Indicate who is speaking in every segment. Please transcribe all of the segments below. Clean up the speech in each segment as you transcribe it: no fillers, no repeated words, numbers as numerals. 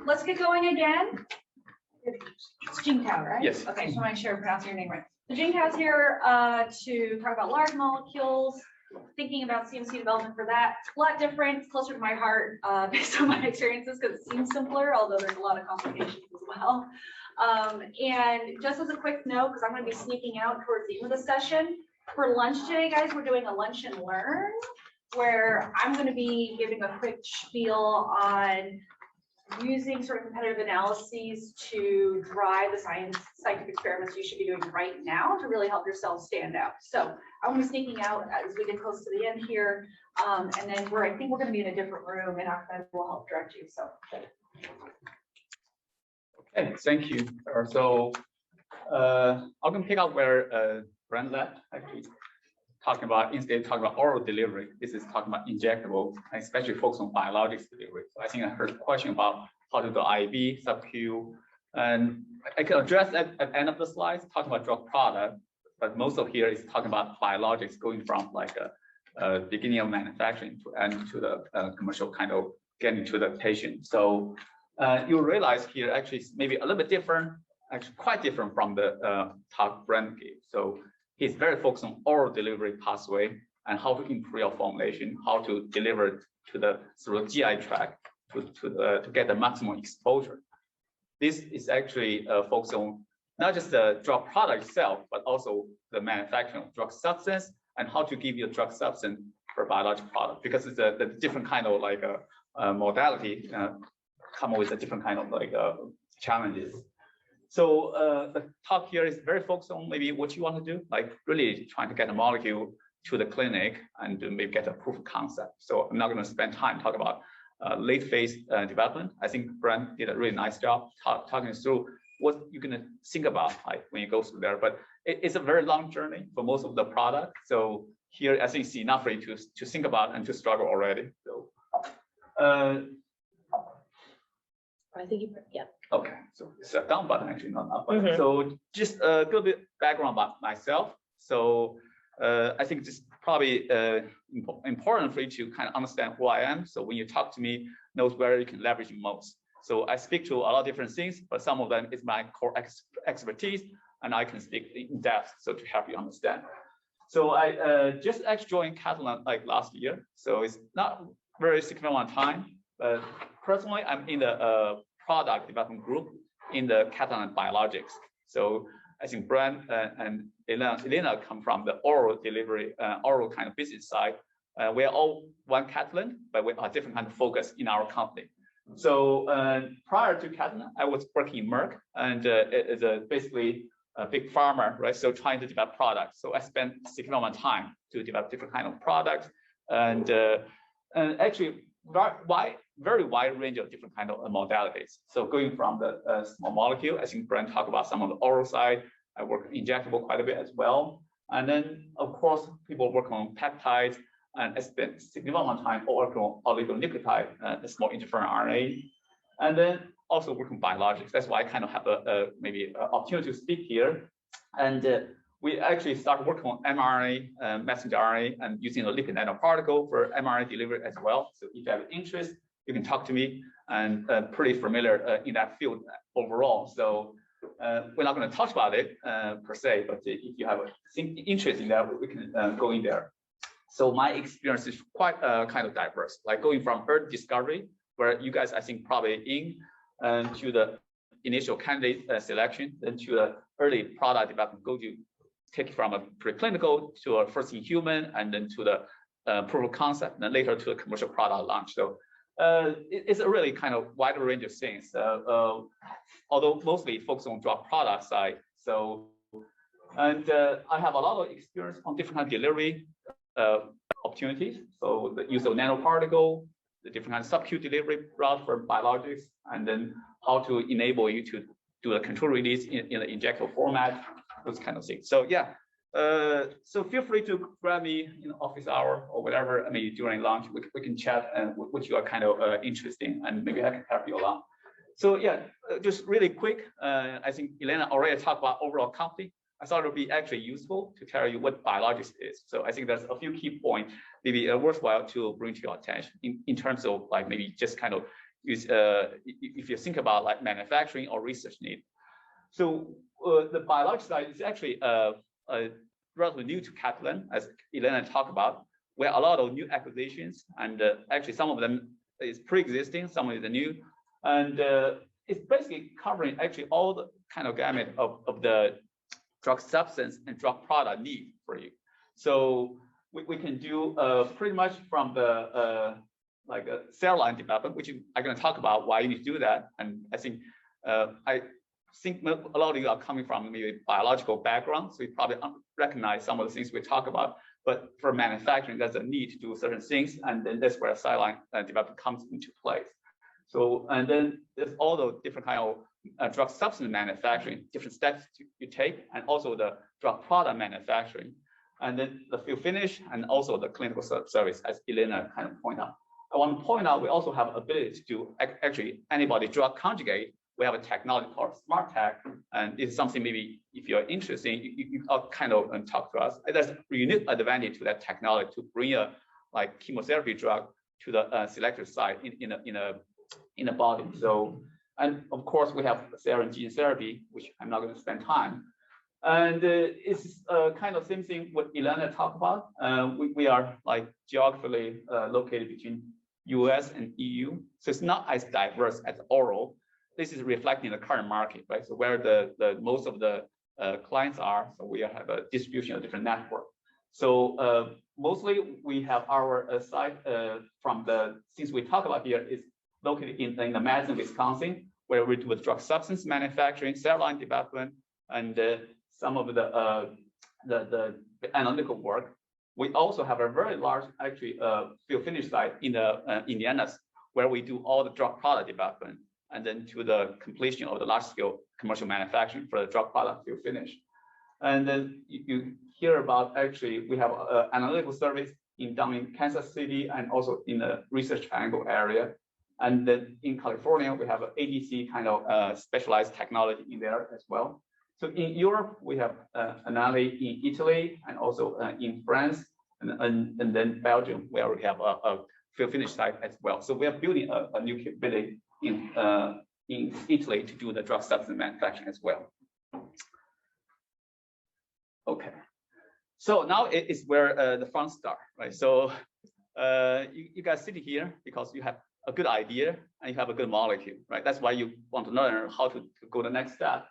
Speaker 1: Let's get going again. It's Jingtao, right?
Speaker 2: Yes.
Speaker 1: Okay, just want to make sure I'm pronouncing your name right. So Jingtao's here to talk about large molecules, thinking about CMC development for that. It's a lot different, it's closer to my heart based on my experiences because it seems simpler, although there's a lot of complications as well. And just as a quick note, because I'm going to be sneaking out towards the end of the session, for lunch today, guys, we're doing a lunch and learn, where I'm going to be giving a quick spiel on using sort of competitive analyses to drive the scientific experiments you should be doing right now to really help yourself stand out. So I'm going to be sneaking out as we get close to the end here, and then I think we're going to be in a different room, and Ahmed will help direct you. So.
Speaker 2: Okay, thank you. So I'm going to pick up where Brent left, actually. Instead of talking about oral delivery, this is talking about injectable, and especially focus on biologics delivery. So I think I heard a question about how to do IV, sub-Q, and I can address that at the end of the slides, talking about drug product, but most of here is talking about biologics going from like a beginning of manufacturing to end to the commercial kind of getting to the patient. So you realize here actually it's maybe a little bit different, actually quite different from the talk Brent gave. So he's very focused on oral delivery pathway and how to improve your formulation, how to deliver to the through GI tract to get the maximum exposure. This is actually focused on not just the drug product itself, but also the manufacturing of drug substance and how to give you a drug substance for biologic product, because it's a different kind of like a modality come with a different kind of like challenges. So the talk here is very focused on maybe what you want to do, like really trying to get a molecule to the clinic and maybe get a proof of concept. So I'm not going to spend time talking about late phase development. I think Brent did a really nice job talking through what you're going to think about like when you go through there. But it's a very long journey for most of the product. So here I think it's enough for you to think about and to struggle already. So
Speaker 3: I think yeah.
Speaker 2: Okay, so it's a down button actually, not up button. So just a little bit background about myself. So I think this is probably important for you to kind of understand who I am. So when you talk to me, knows where you can leverage most. So I speak to a lot of different things, but some of them is my core expertise, and I can speak in depth so to help you understand. So I just actually joined Catalent like last year, so it's not very significant amount of time. But personally, I'm in the product development group in the Catalent Biologics. So I think Brent and Elena come from the oral delivery, oral kind of business side. We are all one Catalent, but we are different kind of focus in our company. So prior to Catalent, I was working in Merck, and it's basically a big pharma, right? So trying to develop products. So I spent a significant amount of time to develop different kind of products, and actually very wide range of different kind of modalities. So going from the small molecule, I think Brent talked about some of the oral side. I work injectable quite a bit as well. And then of course, people work on peptides, and I spent significant amount of time working on oligonucleotide, the small interferon RNA. And then also working on biologics. That's why I kind of have maybe an opportunity to speak here. And we actually started working on mRNA, messenger RNA, and using a lipid nanoparticle for mRNA delivery as well. So if you have interest, you can talk to me, and pretty familiar in that field overall. So we're not going to talk about it per se, but if you have interest in that, we can go in there. So my experience is quite kind of diverse, like going from early discovery, where you guys I think probably in, to the initial candidate selection, then to the early product development, take it from a preclinical to a first in human, and then to the proof of concept, and then later to the commercial product launch. So it's a really kind of wide range of things, although mostly focused on drug product side. So, and I have a lot of experience on different kind of delivery opportunities. So the use of nanoparticle, the different kind of sub-Q delivery route for biologics, and then how to enable you to do a control release in the injectable format, those kind of things. So yeah, so feel free to grab me in office hour or whatever. I mean, during lunch, we can chat and what you are kind of interested in, and maybe I can help you along. So yeah, just really quick. I think Elena already talked about overall company. I thought it would be actually useful to tell you what biologics is. So I think there's a few key points maybe worthwhile to bring to your attention in terms of like maybe just kind of is if you think about like manufacturing or research need. So the biologic side is actually relatively new to Catalent, as Elena talked about, where a lot of new acquisitions, and actually some of them is pre-existing, some of them new, and it's basically covering actually all the kind of gamut of the drug substance and drug product need for you. So we can do pretty much from the like a cell line development, which I'm going to talk about why you need to do that. And I think a lot of you are coming from maybe biological background, so you probably recognize some of the things we talk about. But for manufacturing, there's a need to do certain things, and then that's where cell line development comes into place. So, and then there's all the different kind of drug substance manufacturing, different steps you take, and also the drug product manufacturing, and then the fill finish, and also the clinical service, as Elena kind of pointed out. I want to point out we also have ability to do actually antibody drug conjugate. We have a technology called SmartTech, and this is something maybe if you're interested, you kind of talk to us. There's a unique advantage to that technology to bring a like chemotherapy drug to the selective site in a body. So, and of course we have cell and gene therapy, which I'm not going to spend time. And it's kind of same thing what Elena talked about. We are like geographically located between US and EU, so it's not as diverse as oral. This is reflecting the current market, right? So where the most of the clients are, so we have a distribution of different network. So mostly we have our site from since we talk about here is located in the Madison, Wisconsin, where we do with drug substance manufacturing, cell line development, and some of the analytical work. We also have a very large actually fill finish site in Indiana, where we do all the drug product development, and then to the completion of the large scale commercial manufacturing for the drug product fill finish. And then you hear about actually we have analytical service down in Kansas City and also in the Research Triangle area. And then in California, we have an ADC kind of specialized technology in there as well. So in Europe, we have analysis in Italy and also in France, and then Belgium, where we have a fill finish site as well. So we are building a new capability in Italy to do the drug substance manufacturing as well. Okay, so now it is where the fun starts, right? So you guys sitting here because you have a good idea and you have a good molecule, right? That's why you want to learn how to go the next step.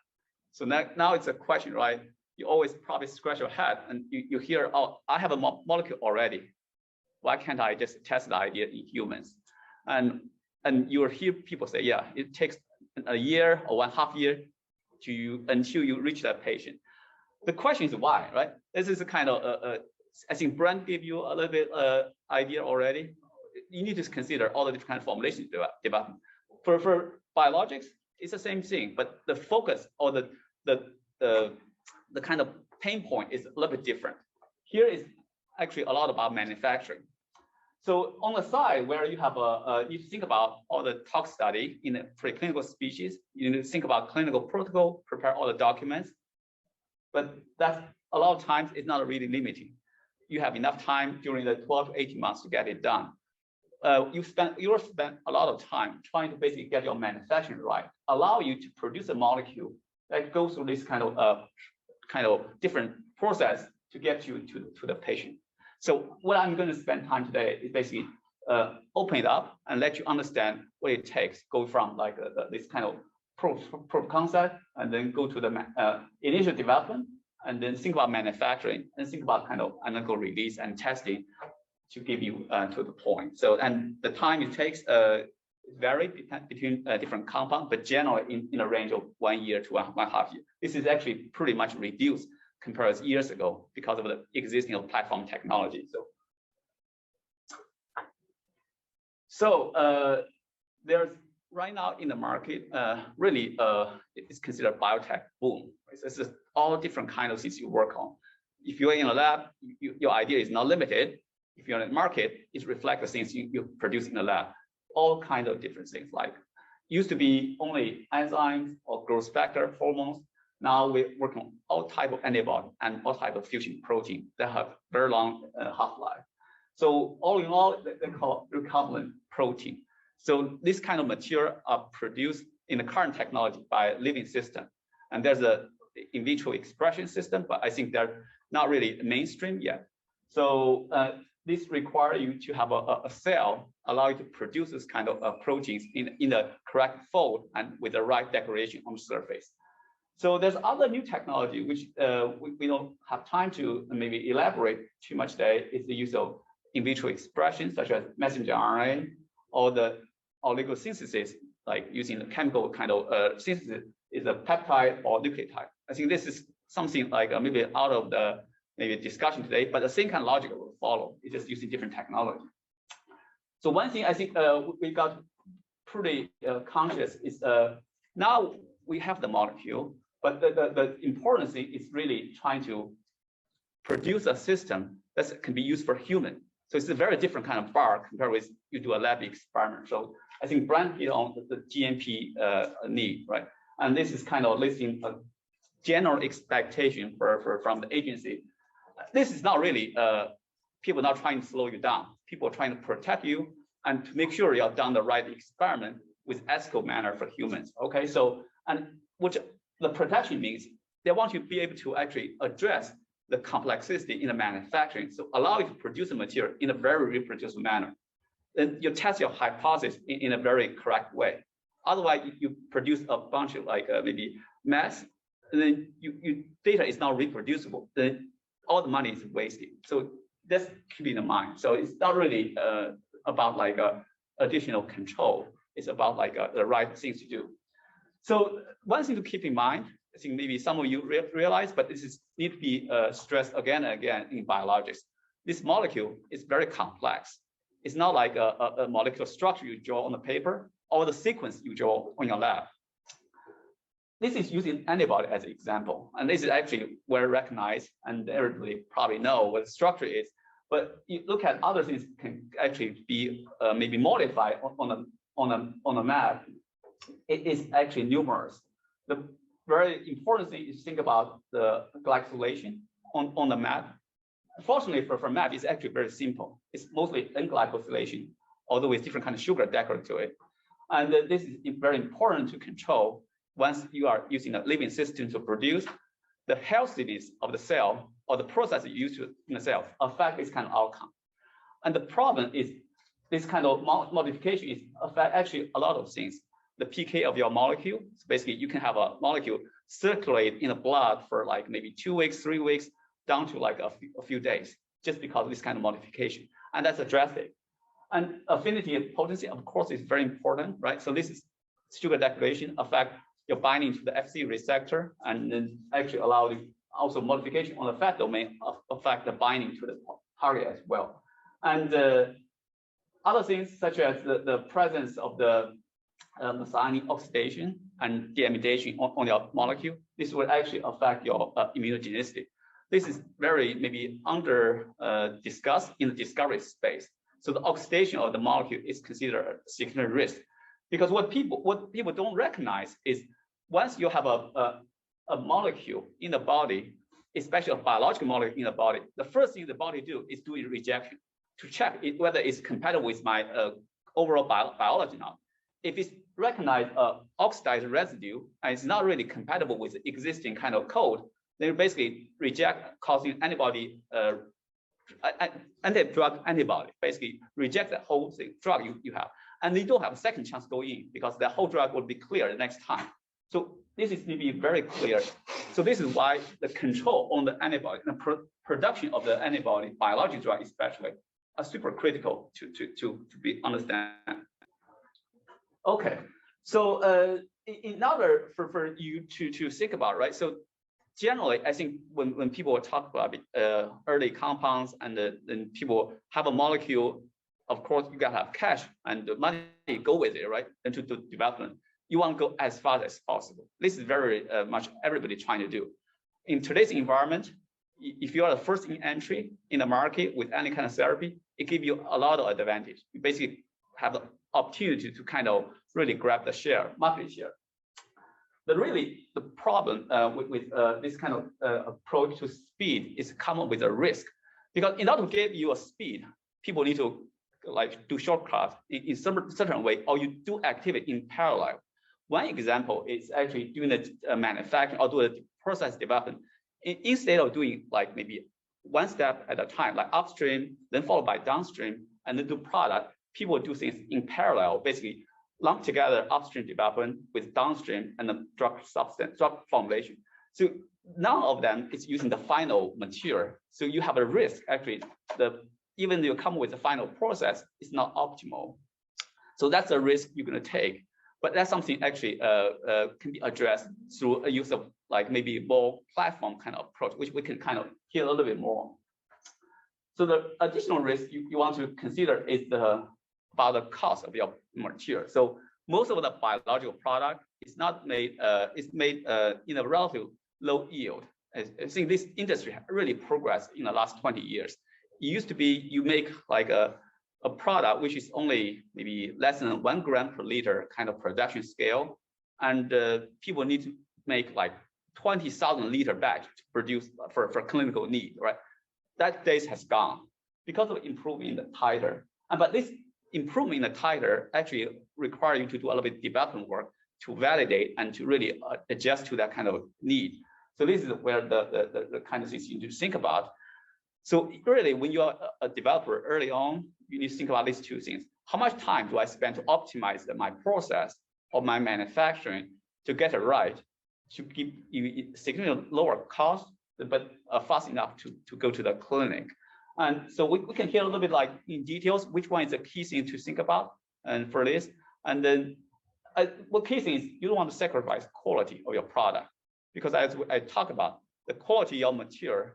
Speaker 2: So now it's a question, right? You always probably scratch your head and you hear, oh, I have a molecule already. Why can't I just test the idea in humans? And you will hear people say, yeah, it takes a year or 1.5 years until you reach that patient. The question is why, right? This is a kind of, I think Brent gave you a little bit idea already. You need to consider all the different kind of formulation development. For biologics, it's the same thing, but the focus or the kind of pain point is a little bit different. Here is actually a lot about manufacturing. So on the side where you have you think about all the tox study in a preclinical species, you need to think about clinical protocol, prepare all the documents, but that's a lot of times it's not really limiting. You have enough time during the 12 to 18 months to get it done. You will spend a lot of time trying to basically get your manufacturing right, allow you to produce a molecule that goes through this kind of different process to get you to the patient. So what I'm going to spend time today is basically open it up and let you understand what it takes, go from like this kind of proof concept, and then go to the initial development, and then think about manufacturing, and think about kind of analytical release and testing to give you to the point. So, and the time it takes vary between different compounds, but generally in a range of 1 year to 1.5 years. This is actually pretty much reduced compared to years ago because of the existing platform technology. So there's right now in the market, really it's considered biotech boom. This is all different kind of things you work on. If you're in a lab, your idea is not limited. If you're in the market, it reflects the things you produce in the lab. All kinds of different things, like used to be only enzymes or growth factor, hormones. Now we work on all type of antibody and all type of fusion protein that have very long half-life. So all in all, they call recombinant protein. So this kind of material are produced in the current technology by living system. And there's a in vitro expression system, but I think they're not really mainstream yet. So this requires you to have a cell allow you to produce this kind of proteins in the correct fold and with the right decoration on the surface. So there's other new technology which we don't have time to maybe elaborate too much today. Is the use of in vitro expression such as messenger RNA or the oligosynthesis, like using the chemical kind of synthesis is a peptide or nucleotide. I think this is something like maybe out of the maybe discussion today, but the same kind of logic will follow. It's just using different technology. So one thing I think we got pretty conscious is now we have the molecule, but the important thing is really trying to produce a system that can be used for human. So it's a very different kind of bar compared with you do a lab experiment. So I think Brian hit on the GMP need, right? And this is kind of listing a general expectation from the agency. This is not really people not trying to slow you down. People are trying to protect you and to make sure you have done the right experiment with ethical manner for humans. Okay, so and which the protection means they want you to be able to actually address the complexity in the manufacturing, so allow you to produce a material in a very reproducible manner. Then you test your hypothesis in a very correct way. Otherwise, you produce a bunch of like maybe mass, and then you data is not reproducible. Then all the money is wasted. So that's keeping in mind. So it's not really about like additional control. It's about like the right things to do. So one thing to keep in mind, I think maybe some of you realize, but this is need to be stressed again and again in biologics. This molecule is very complex. It's not like a molecular structure you draw on the paper or the sequence you draw on your lab. This is using antibody as an example, and this is actually well recognized, and everybody probably know what the structure is. But you look at other things can actually be maybe modified on a map. It is actually numerous. The very important thing is to think about the glycosylation on the map. Fortunately for map, it's actually very simple. It's mostly N-glycosylation, although with different kind of sugar decorated to it. And this is very important to control once you are using a living system to produce the healthiness of the cell or the process you use in the cell affect this kind of outcome. And the problem is this kind of modification is affect actually a lot of things. The PK of your molecule, so basically you can have a molecule circulate in the blood for like maybe 2 weeks, 3 weeks, down to like a few days, just because of this kind of modification. And that's drastic. And affinity and potency, of course, is very important, right? So this is sugar degradation affect your binding to the Fc receptor, and then actually allow the also modification on the fat domain affect the binding to the target as well. And other things such as the presence of the methionine oxidation and deamidation on your molecule, this will actually affect your immunogenicity. This is very maybe under discussed in the discovery space. So the oxidation of the molecule is considered a significant risk, because what people don't recognize is once you have a molecule in the body, especially a biological molecule in the body, the first thing the body do is do a rejection to check whether it's compatible with my overall biology or not. If it's recognized oxidized residue and it's not really compatible with the existing kind of code, then you basically reject, causing antibody, anti-drug antibody, basically reject the whole thing, drug you have. And you don't have a second chance to go in because the whole drug will be clear the next time. So this is to be very clear. So this is why the control on the antibody, the production of the antibody, biologic drug especially, are super critical to be understand. Okay, so in order for you to think about, right? So generally, I think when people talk about early compounds and then people have a molecule, of course, you gotta have cash and the money go with it, right? And to do development, you want to go as fast as possible. This is very much everybody trying to do. In today's environment, if you are the first in entry in the market with any kind of therapy, it gives you a lot of advantage. You basically have the opportunity to kind of really grab the share, market share. But really, the problem with this kind of approach to speed is come up with a risk, because in order to give you a speed, people need to like do shortcuts in some certain way, or you do activity in parallel. One example is actually doing the manufacturing or doing the process development. Instead of doing like maybe one step at a time, like upstream, then followed by downstream, and then do product, people do things in parallel, basically lump together upstream development with downstream and the drug substance, drug formulation. So none of them is using the final material. So you have a risk, actually, even you come with the final process, it's not optimal. So that's a risk you're going to take. But that's something actually can be addressed through a use of like maybe more platform kind of approach, which we can kind of hear a little bit more. So the additional risk you want to consider is about the cost of your material. So most of the biological product is not made, is made in a relatively low yield. I think this industry really progressed in the last 20 years. It used to be you make like a product which is only maybe less than 1 gram per liter kind of production scale, and people need to make like 20,000 liter batch to produce for clinical need, right? That days has gone because of improving the titer. But this improvement in the titer actually require you to do a little bit of development work to validate and to really adjust to that kind of need. So this is where the kind of things you need to think about. So really, when you are a developer early on, you need to think about these two things. How much time do I spend to optimize my process or my manufacturing to get it right, to keep significantly lower cost, but fast enough to go to the clinic? And so we can hear a little bit like in details, which one is the key thing to think about and for this. And then what key thing is you don't want to sacrifice quality of your product, because as I talk about, the quality of your material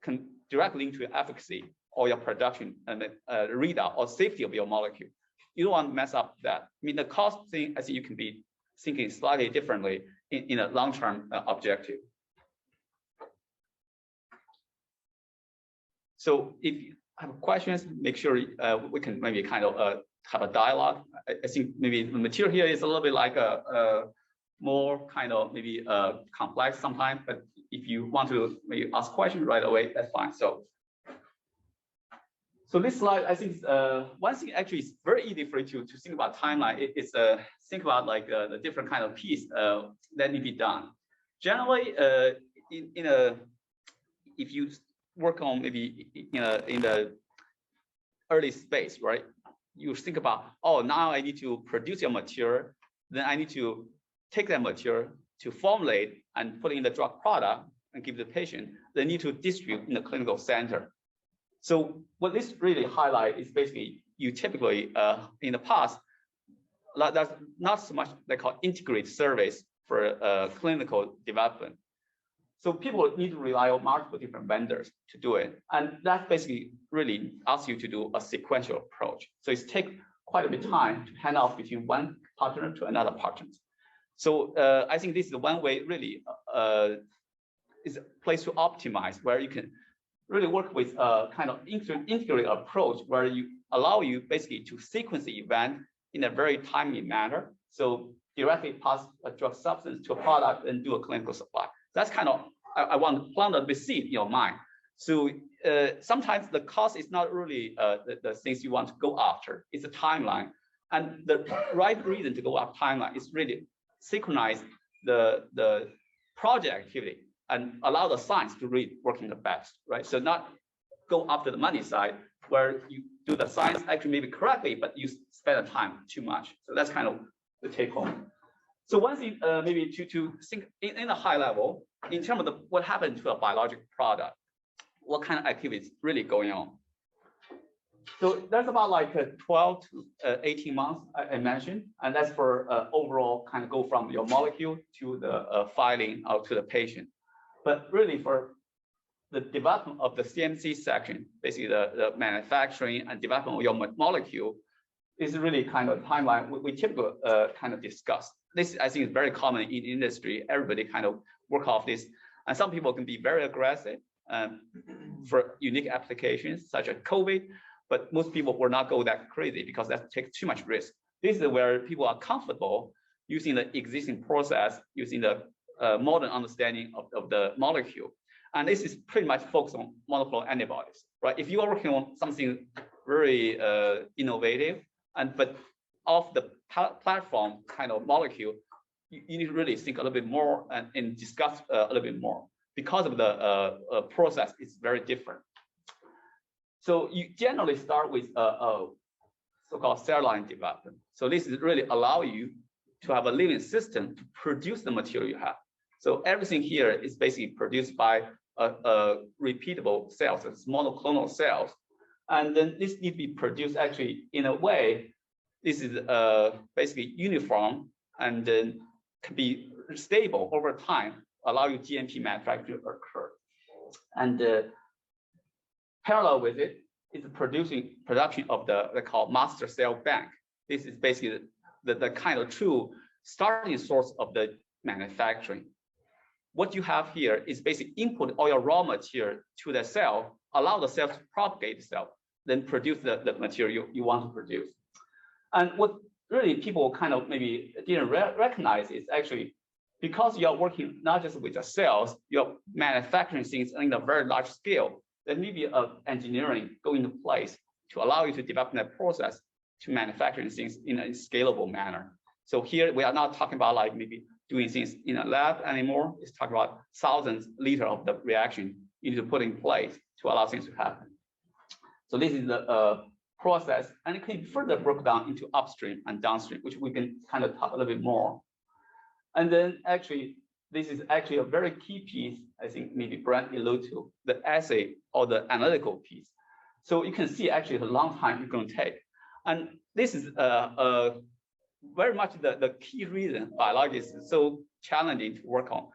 Speaker 2: can directly link to your efficacy or your production and readout or safety of your molecule. You don't want to mess up that. I mean, the cost thing, I think you can be thinking slightly differently in a long-term objective. So if you have questions, make sure we can maybe kind of have a dialogue. I think maybe the material here is a little bit like a more kind of maybe complex sometimes, but if you want to maybe ask questions right away, that's fine. So this slide, I think one thing actually is very easy for you to think about timeline. It's think about like the different kind of piece that need to be done. Generally, if you work on maybe in the early space, right? You think about, oh, now I need to produce your material, then I need to take that material to formulate and put in the drug product and give the patient. They need to distribute in the clinical center. So what this really highlight is basically you typically in the past, there's not so much they call integrated service for clinical development. So people need to rely on multiple different vendors to do it. And that basically really asks you to do a sequential approach. So it's take quite a bit of time to hand off between one partner to another partner. So I think this is one way really is a place to optimize, where you can really work with a kind of integrated approach where you allow you basically to sequence the event in a very timely manner. So directly pass a drug substance to a product and do a clinical supply. That's kind of, I want to plant a seed in your mind. So sometimes the cost is not really the things you want to go after. It's a timeline. And the right reason to go after timeline is really synchronize the project activity and allow the science to really working the best, right? So not go after the money side where you do the science actually maybe correctly, but you spend the time too much. So that's kind of the take home. So one thing maybe to think in a high level, in terms of what happened to a biologic product, what kind of activities really going on. So there's about like 12 to 18 months I mentioned, and that's for overall kind of go from your molecule to the filing out to the patient. But really for the development of the CMC section, basically the manufacturing and development of your molecule is really kind of timeline we typically kind of discuss. This I think is very common in industry. Everybody kind of work off this, and some people can be very aggressive for unique applications such as COVID, but most people will not go that crazy because that takes too much risk. This is where people are comfortable using the existing process, using the modern understanding of the molecule. And this is pretty much focused on monoclonal antibodies, right? If you are working on something very innovative, but of the platform kind of molecule, you need to really think a little bit more and discuss a little bit more because of the process is very different. So you generally start with so-called cell line development. So this is really allow you to have a living system to produce the material you have. So everything here is basically produced by repeatable cells, it's monoclonal cells. And then this need to be produced actually in a way, this is basically uniform and then can be stable over time, allow you GMP manufacturing to occur. And parallel with it is the production of they call master cell bank. This is basically the kind of true starting source of the manufacturing. What you have here is basically input all your raw material to the cell, allow the cell to propagate itself, then produce the material you want to produce. And what really people kind of maybe didn't recognize is actually because you're working not just with the cells, you're manufacturing things in a very large scale. There may be engineering go into place to allow you to develop that process to manufacturing things in a scalable manner. So here we are not talking about like maybe doing things in a lab anymore. It's talking about thousands liters of the reaction you need to put in place to allow things to happen. So this is the process, and it can be further broken down into upstream and downstream, which we can kind of talk a little bit more. And then actually, this is actually a very key piece, I think maybe Brent alluded to, the assay or the analytical piece. So you can see actually the long time it's going to take. And this is very much the key reason biology is so challenging to work on.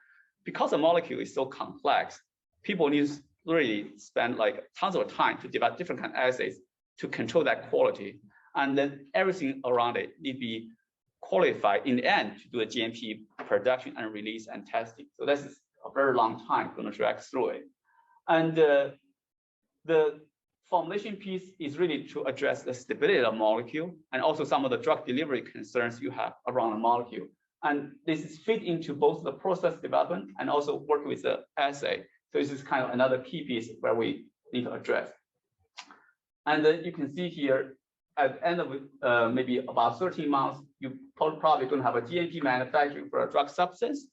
Speaker 2: Because the molecule is so complex, people need to really spend like tons of time to develop different kind of assays to control that quality. And then everything around it need to be qualified in the end to do a GMP production and release and testing. So this is a very long time going to drag through it. And the formulation piece is really to address the stability of the molecule and also some of the drug delivery concerns you have around the molecule. And this is fit into both the process development and also work with the assay. So this is kind of another key piece where we need to address. And then you can see here at the end of maybe about 13 months, you probably going to have a GMP manufacturing for a drug substance,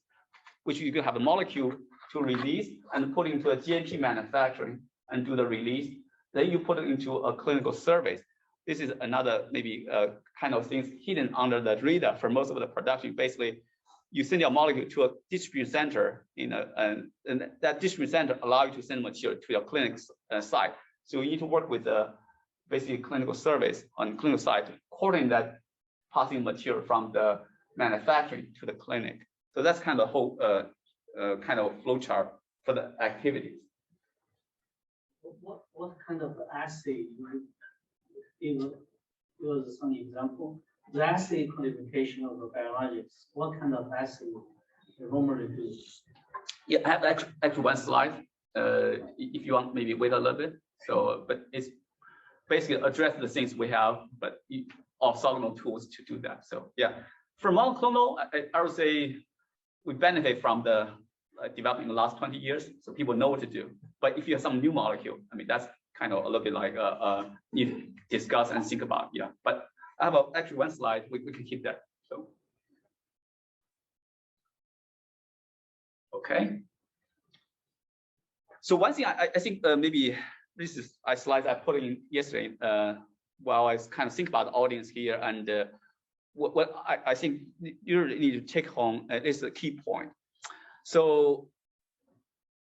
Speaker 2: which you can have a molecule to release and put into a GMP manufacturing and do the release. Then you put it into a clinical service. This is another maybe kind of things hidden under the radar for most of the production. Basically, you send your molecule to a distribution center, and that distribution center allow you to send material to your clinic site. So you need to work with basically clinical service on clinical site to coordinate that passing material from the manufacturing to the clinic. So that's kind of the whole kind of flow chart for the activities.
Speaker 4: What kind of assay give us some example? The assay qualification of the biologics, what kind of assay you normally do?
Speaker 2: Yeah, I have actually one slide. If you want, maybe wait a little bit. So, but it's basically address the things we have, but orthogonal tools to do that. So yeah, for monoclonal, I would say we benefit from the developing the last 20 years, so people know what to do. But if you have some new molecule, I mean, that's kind of a little bit like need to discuss and think about. Yeah, but I have actually one slide. We can keep that. So okay. So one thing I think maybe this is a slide I put in yesterday while I kind of think about the audience here, and what I think you really need to take home is the key point. So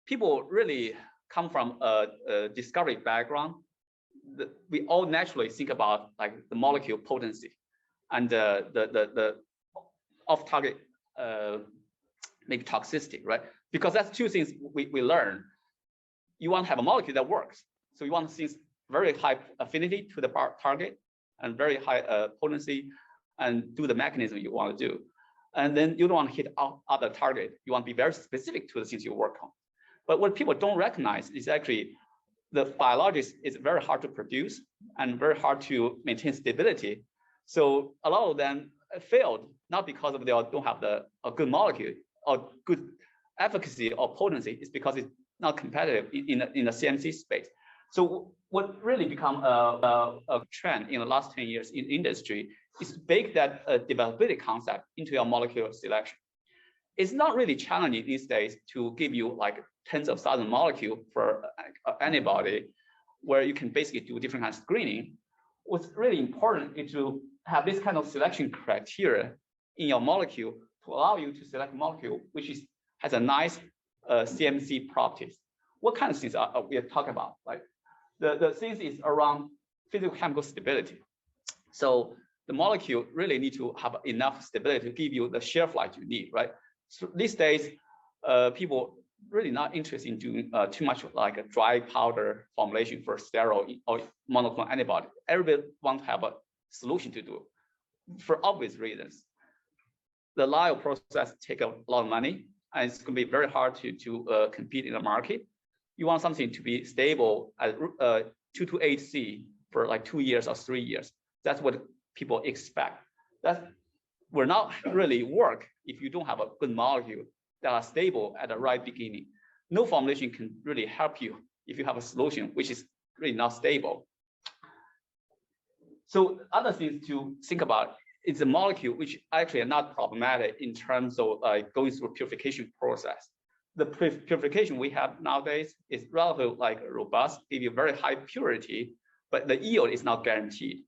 Speaker 2: people really come from a discovery background. We all naturally think about like the molecule potency and the off-target maybe toxicity, right? Because that's two things we learn. You want to have a molecule that works. So you want things very high affinity to the target and very high potency and do the mechanism you want to do. And then you don't want to hit other target. You want to be very specific to the things you work on. But what people don't recognize is actually the biologics is very hard to produce and very hard to maintain stability. So a lot of them failed, not because of they don't have a good molecule or good efficacy or potency, it's because it's not competitive in the CMC space. So what really become a trend in the last 10 years in industry is to bake that developability concept into your molecular selection. It's not really challenging these days to give you like tens of thousands molecules for antibody, where you can basically do different kinds of screening. What's really important is to have this kind of selection criteria in your molecule to allow you to select a molecule which has a nice CMC properties. What kind of things are we talking about? Like the things is around physical chemical stability. So the molecule really need to have enough stability to give you the shelf life you need, right? So these days, people really not interested in doing too much like a dry powder formulation for sterile or monoclonal antibody. Everybody wants to have a solution to do for obvious reasons. The lyo process take a lot of money, and it's going to be very hard to compete in the market. You want something to be stable at 2 to 8 C for like 2 years or 3 years. That's what people expect. That will not really work if you don't have a good molecule that are stable at the right beginning. No formulation can really help you if you have a solution which is really not stable. So other things to think about is a molecule which actually are not problematic in terms of going through a purification process. The purification we have nowadays is relatively like robust, give you very high purity, but the yield is not guaranteed.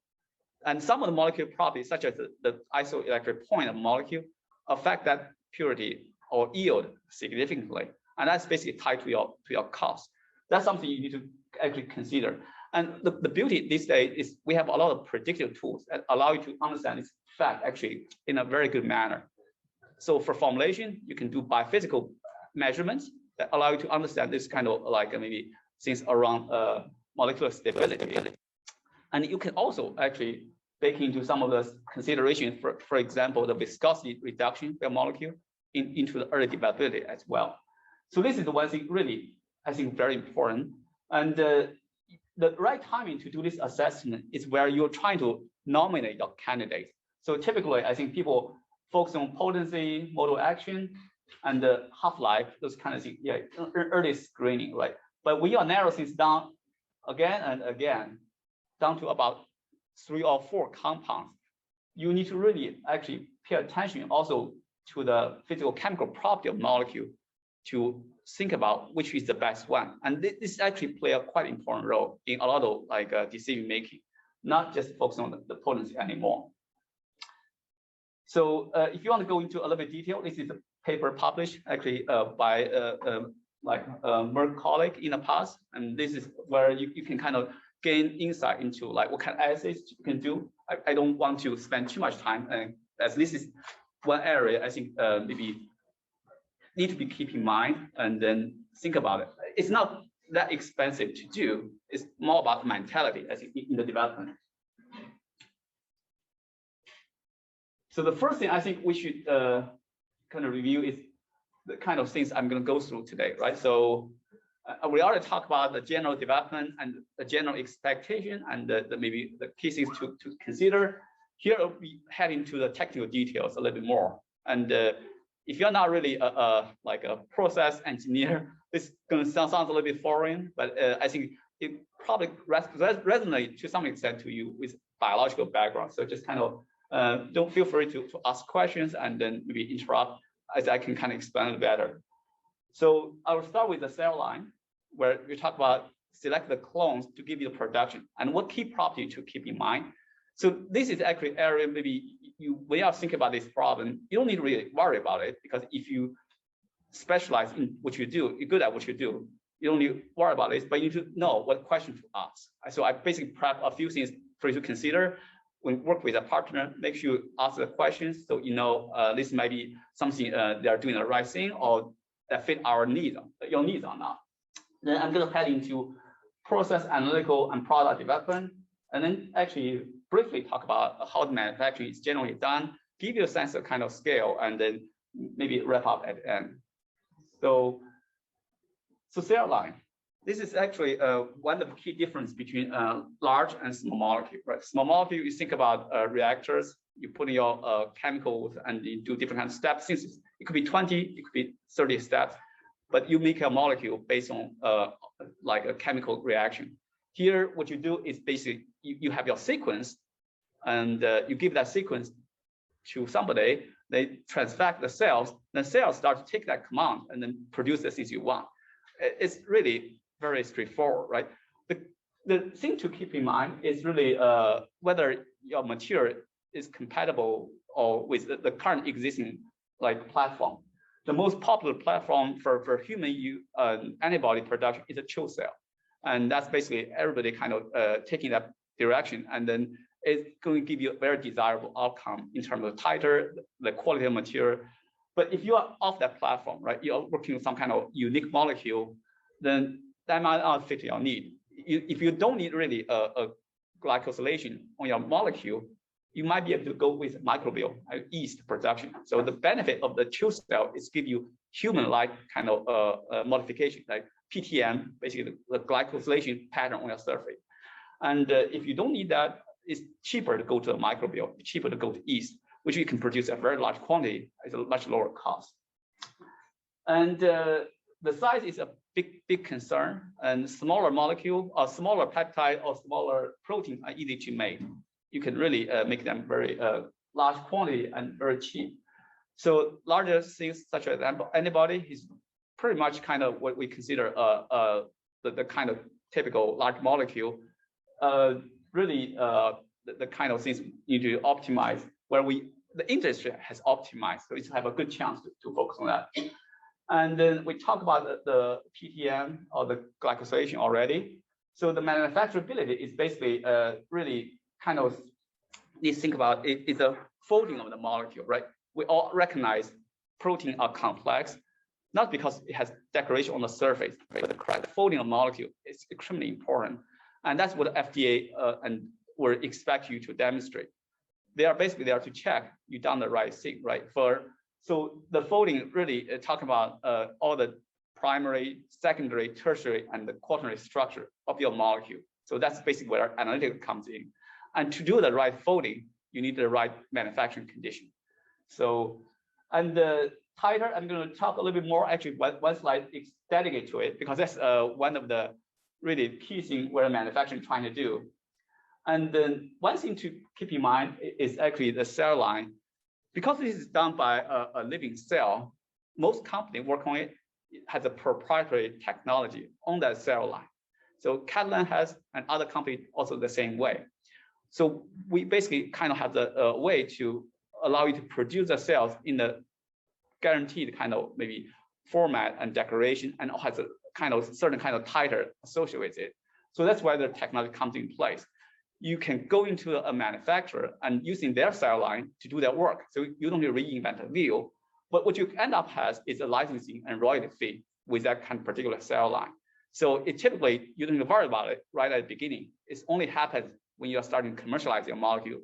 Speaker 2: And some of the molecular properties, such as the isoelectric point of molecule, affect that purity or yield significantly. And that's basically tied to your cost. That's something you need to actually consider. And the beauty these days is we have a lot of predictive tools that allow you to understand this fact actually in a very good manner. So for formulation, you can do biophysical measurements that allow you to understand this kind of like maybe things around molecular stability. And you can also actually bake into some of the considerations, for example, the viscosity reduction of the molecule into the early developability as well. So this is the one thing really, I think, very important. And the right timing to do this assessment is where you're trying to nominate your candidate. So typically, I think people focus on potency, mode of action, and the half-life, those kind of things, yeah, early screening, right? But we are narrow things down again and again, down to about 3 or 4 compounds. You need to really actually pay attention also to the physical chemical property of molecule to think about which is the best one. And this actually play a quite important role in a lot of like decision making, not just focus on the potency anymore. So if you want to go into a little bit detail, this is a paper published actually by Merck colleague in the past, and this is where you can kind of gain insight into like what kind of assays you can do. I don't want to spend too much time, as this is one area I think maybe need to be keep in mind and then think about it. It's not that expensive to do. It's more about mentality, I think, in the development. So the first thing I think we should kind of review is the kind of things I'm going to go through today, right? So we already talked about the general development and the general expectation and maybe the key things to consider. Here we head into the technical details a little bit more. And if you're not really like a process engineer, this is going to sound a little bit foreign, but I think it probably resonates to some extent to you with biological background. So just kind of don't feel free to ask questions and then maybe interrupt as I can kind of explain it better. So I will start with the cell line, where we talk about select the clones to give you the production and what key property to keep in mind. So this is actually area maybe when you think about this problem, you don't need to really worry about it, because if you specialize in what you do, you're good at what you do, you don't need to worry about this, but you need to know what question to ask. So I basically prep a few things for you to consider. When you work with a partner, make sure you ask the questions so you know this might be something they are doing the right thing or that fit our needs, your needs or not. Then I'm going to head into process analytical and product development, and then actually briefly talk about how the manufacturing is generally done, give you a sense of kind of scale, and then maybe wrap up at the end. So cell line. This is actually one of the key difference between large and small molecule, right? Small molecule, you think about reactors, you put in your chemicals and you do different kinds of steps. Since it could be 20, it could be 30 steps, but you make a molecule based on like a chemical reaction. Here, what you do is basically you have your sequence, and you give that sequence to somebody. They transfect the cells. The cells start to take that command and then produce the things you want. It's really very straightforward, right? The thing to keep in mind is really whether your material is compatible or with the current existing like platform. The most popular platform for human antibody production is a CHO cell. And that's basically everybody kind of taking that direction. And then it's going to give you a very desirable outcome in terms of titer, the quality of material. But if you are off that platform, right, you're working with some kind of unique molecule, then that might not fit your need. If you don't need really a glycosylation on your molecule, you might be able to go with microbial yeast production. So the benefit of the CHO cell is give you human-like kind of modification, like PTM, basically the glycosylation pattern on your surface. And if you don't need that, it's cheaper to go to a microbial, cheaper to go to yeast, which you can produce a very large quantity at a much lower cost. And the size is a big concern, and smaller molecule or smaller peptide or smaller protein are easy to make. You can really make them very large quantity and very cheap. So larger things such as antibody is pretty much kind of what we consider the kind of typical large molecule. Really, the kind of things you need to optimize where the industry has optimized, so it's have a good chance to focus on that. And then we talk about the PTM or the glycosylation already. So the manufacturability is basically really kind of need to think about it's a folding of the molecule, right? We all recognize protein are complex, not because it has decoration on the surface, but the correct folding of molecule is extremely important. And that's what the FDA and will expect you to demonstrate. They are basically there to check you done the right thing, right? So the folding really talk about all the primary, secondary, tertiary, and the quaternary structure of your molecule. So that's basically where analytics comes in. And to do the right folding, you need the right manufacturing condition. So, and the titer, I'm going to talk a little bit more. Actually, one slide is dedicated to it because that's one of the really key things where manufacturing trying to do. And then one thing to keep in mind is actually the cell line. Because this is done by a living cell, most companies work on it has a proprietary technology on that cell line. So Catalent has, and other companies also the same way. So we basically kind of have the way to allow you to produce the cells in the guaranteed kind of maybe format and decoration, and has a kind of certain kind of titer associated with it. So that's why the technology comes in place. You can go into a manufacturer and using their cell line to do their work. So you don't need to reinvent the wheel. But what you end up has is a licensing and royalty fee with that kind of particular cell line. So it typically, you don't need to worry about it right at the beginning. It only happens when you're starting to commercialize your molecule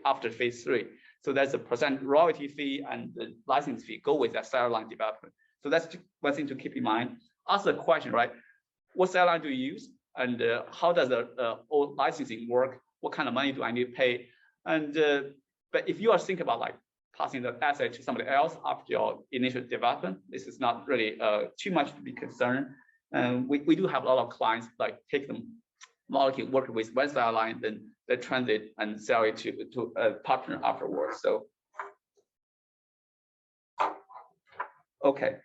Speaker 2: after phase 3. So there's a % royalty fee and the license fee go with that cell line development. So that's one thing to keep in mind. Ask the question, right? What cell line do you use? And how does the licensing work? What kind of money do I need to pay? And but if you are thinking about like passing the asset to somebody else after your initial development, this is not really too much to be concerned. And we do have a lot of clients like take the molecule, work with one cell line, then they transit and sell it to a partner afterwards. So okay.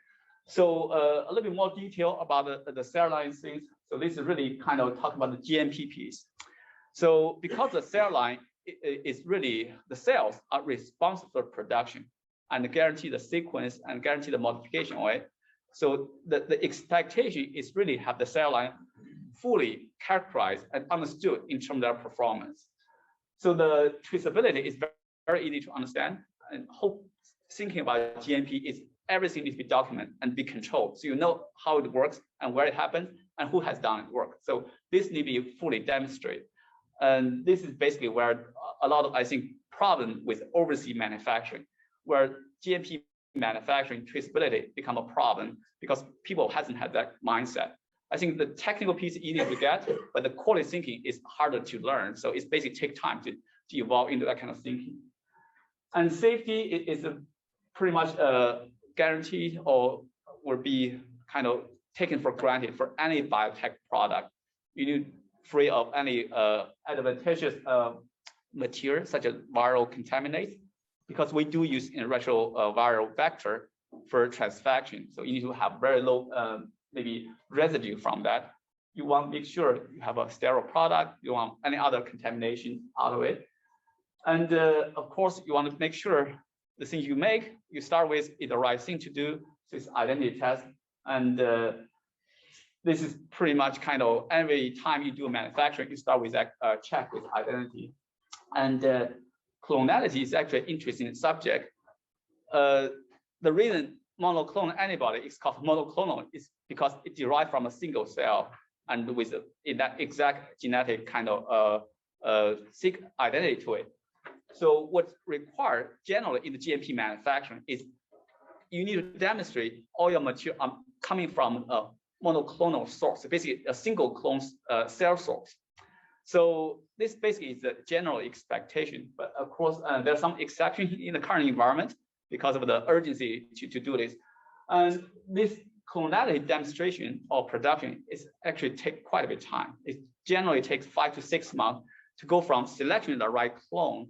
Speaker 2: So a little bit more detail about the cell line things. So this is really kind of talk about the GMP piece. So because the cell line is really, the cells are responsible for production and guarantee the sequence and guarantee the modification of it. So the expectation is really have the cell line fully characterized and understood in terms of their performance. So the traceability is very, very easy to understand, and thinking about GMP is everything needs to be documented and be controlled. So you know how it works and where it happens and who has done it work. So this need to be fully demonstrated. And this is basically where a lot of, I think, problem with overseas manufacturing, where GMP manufacturing traceability become a problem because people hasn't had that mindset. I think the technical piece is easier to get, but the quality thinking is harder to learn. So it's basically take time to evolve into that kind of thinking. And safety is pretty much guaranteed or will be kind of taken for granted for any biotech product. You need free of any advantageous material such as viral contaminants, because we do use retroviral vector for transfection. So you need to have very low maybe residue from that. You want to make sure you have a sterile product. You want any other contamination out of it. And of course, you want to make sure the things you make, you start with is the right thing to do. So it's identity test. And this is pretty much kind of every time you do manufacturing, you start with that check with identity. And clonality is actually an interesting subject. The reason monoclonal antibody is called monoclonal is because it derived from a single cell and with in that exact genetic kind of seq identity to it. So what's required generally in the GMP manufacturing is you need to demonstrate all your material coming from a monoclonal source, basically a single clone cell source. So this basically is the general expectation, but of course there's some exceptions in the current environment because of the urgency to do this. And this clonality demonstration or production is actually take quite a bit of time. It generally takes 5 to 6 months to go from selecting the right clone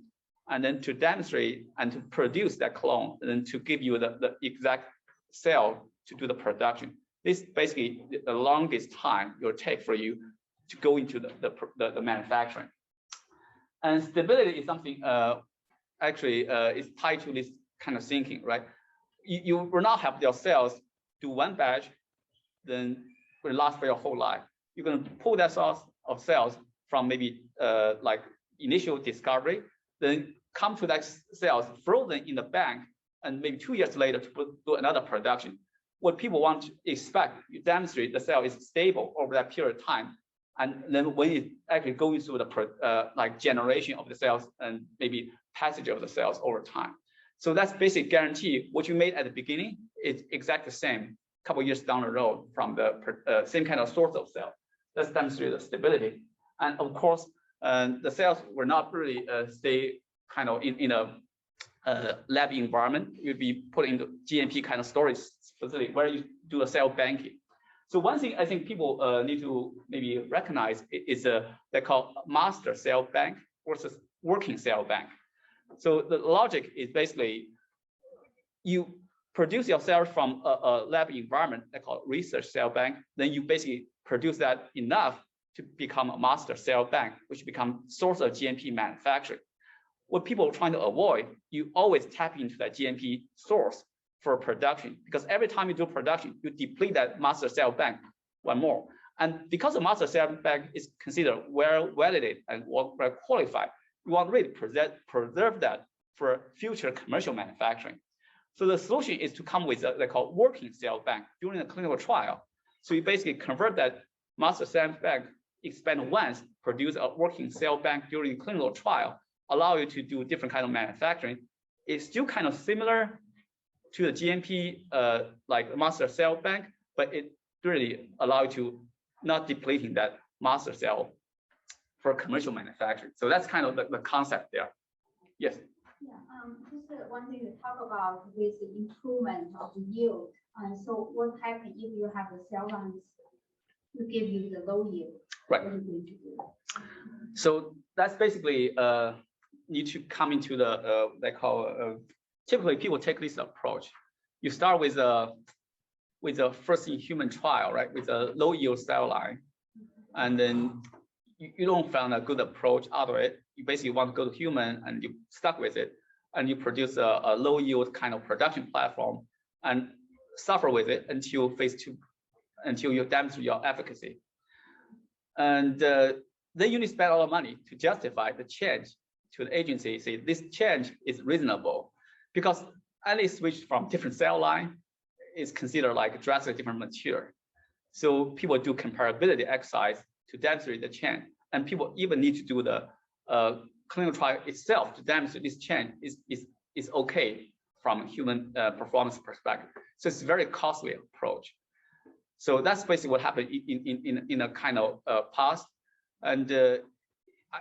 Speaker 2: and then to demonstrate and to produce that clone and then to give you the exact cell to do the production. This is basically the longest time it will take for you to go into the manufacturing. And stability is something actually is tied to this kind of thinking, right? You will not have your cells do one batch, then will last for your whole life. You're going to pull that source of cells from maybe like initial discovery, then come to that cells frozen in the bank, and maybe 2 years later to do another production. What people want to expect, you demonstrate the cell is stable over that period of time, and then when it actually goes through the like generation of the cells and maybe passage of the cells over time. So that's basic guarantee. What you made at the beginning is exactly the same a couple of years down the road from the same kind of source of cell. That's demonstrate the stability. And of course, the cells will not really stay kind of in a lab environment. You'll be put into GMP kind of storage facility where you do a cell banking. So one thing I think people need to maybe recognize is they call master cell bank versus working cell bank. So the logic is basically you produce your cells from a lab environment they call research cell bank. Then you basically produce that enough to become a master cell bank, which become source of GMP manufacturing. What people are trying to avoid, you always tap into that GMP source for production, because every time you do production, you deplete that master cell bank one more. And because the master cell bank is considered well validated and well qualified, you want to really preserve that for future commercial manufacturing. So the solution is to come with they call working cell bank during the clinical trial. So you basically convert that master cell bank, expand once, produce a working cell bank during clinical trial, allow you to do different kind of manufacturing. It's still kind of similar to the GMP like master cell bank, but it really allow you to not depleting that master cell for commercial manufacturing. So that's kind of the concept there. Yes.
Speaker 5: Yeah, just one thing to talk about with the improvement of the yield. So what happens if you have the cell lines to give you the low yield?
Speaker 2: Right.
Speaker 5: What are you going to do?
Speaker 2: So that's basically need to come into the they call typically people take this approach. You start with a first in human trial, right, with a low yield cell line, and then you don't find a good approach out of it. You basically want to go to human and you stuck with it, and you produce a low yield kind of production platform and suffer with it until phase 2, until you demonstrate your efficacy. And then you need to spend a lot of money to justify the change to the agency. Say this change is reasonable, because any switch from different cell line is considered like drastically different material. So people do comparability exercise to demonstrate the change, and people even need to do the clinical trial itself to demonstrate this change is okay from human performance perspective. So it's a very costly approach. So that's basically what happened in a kind of past. And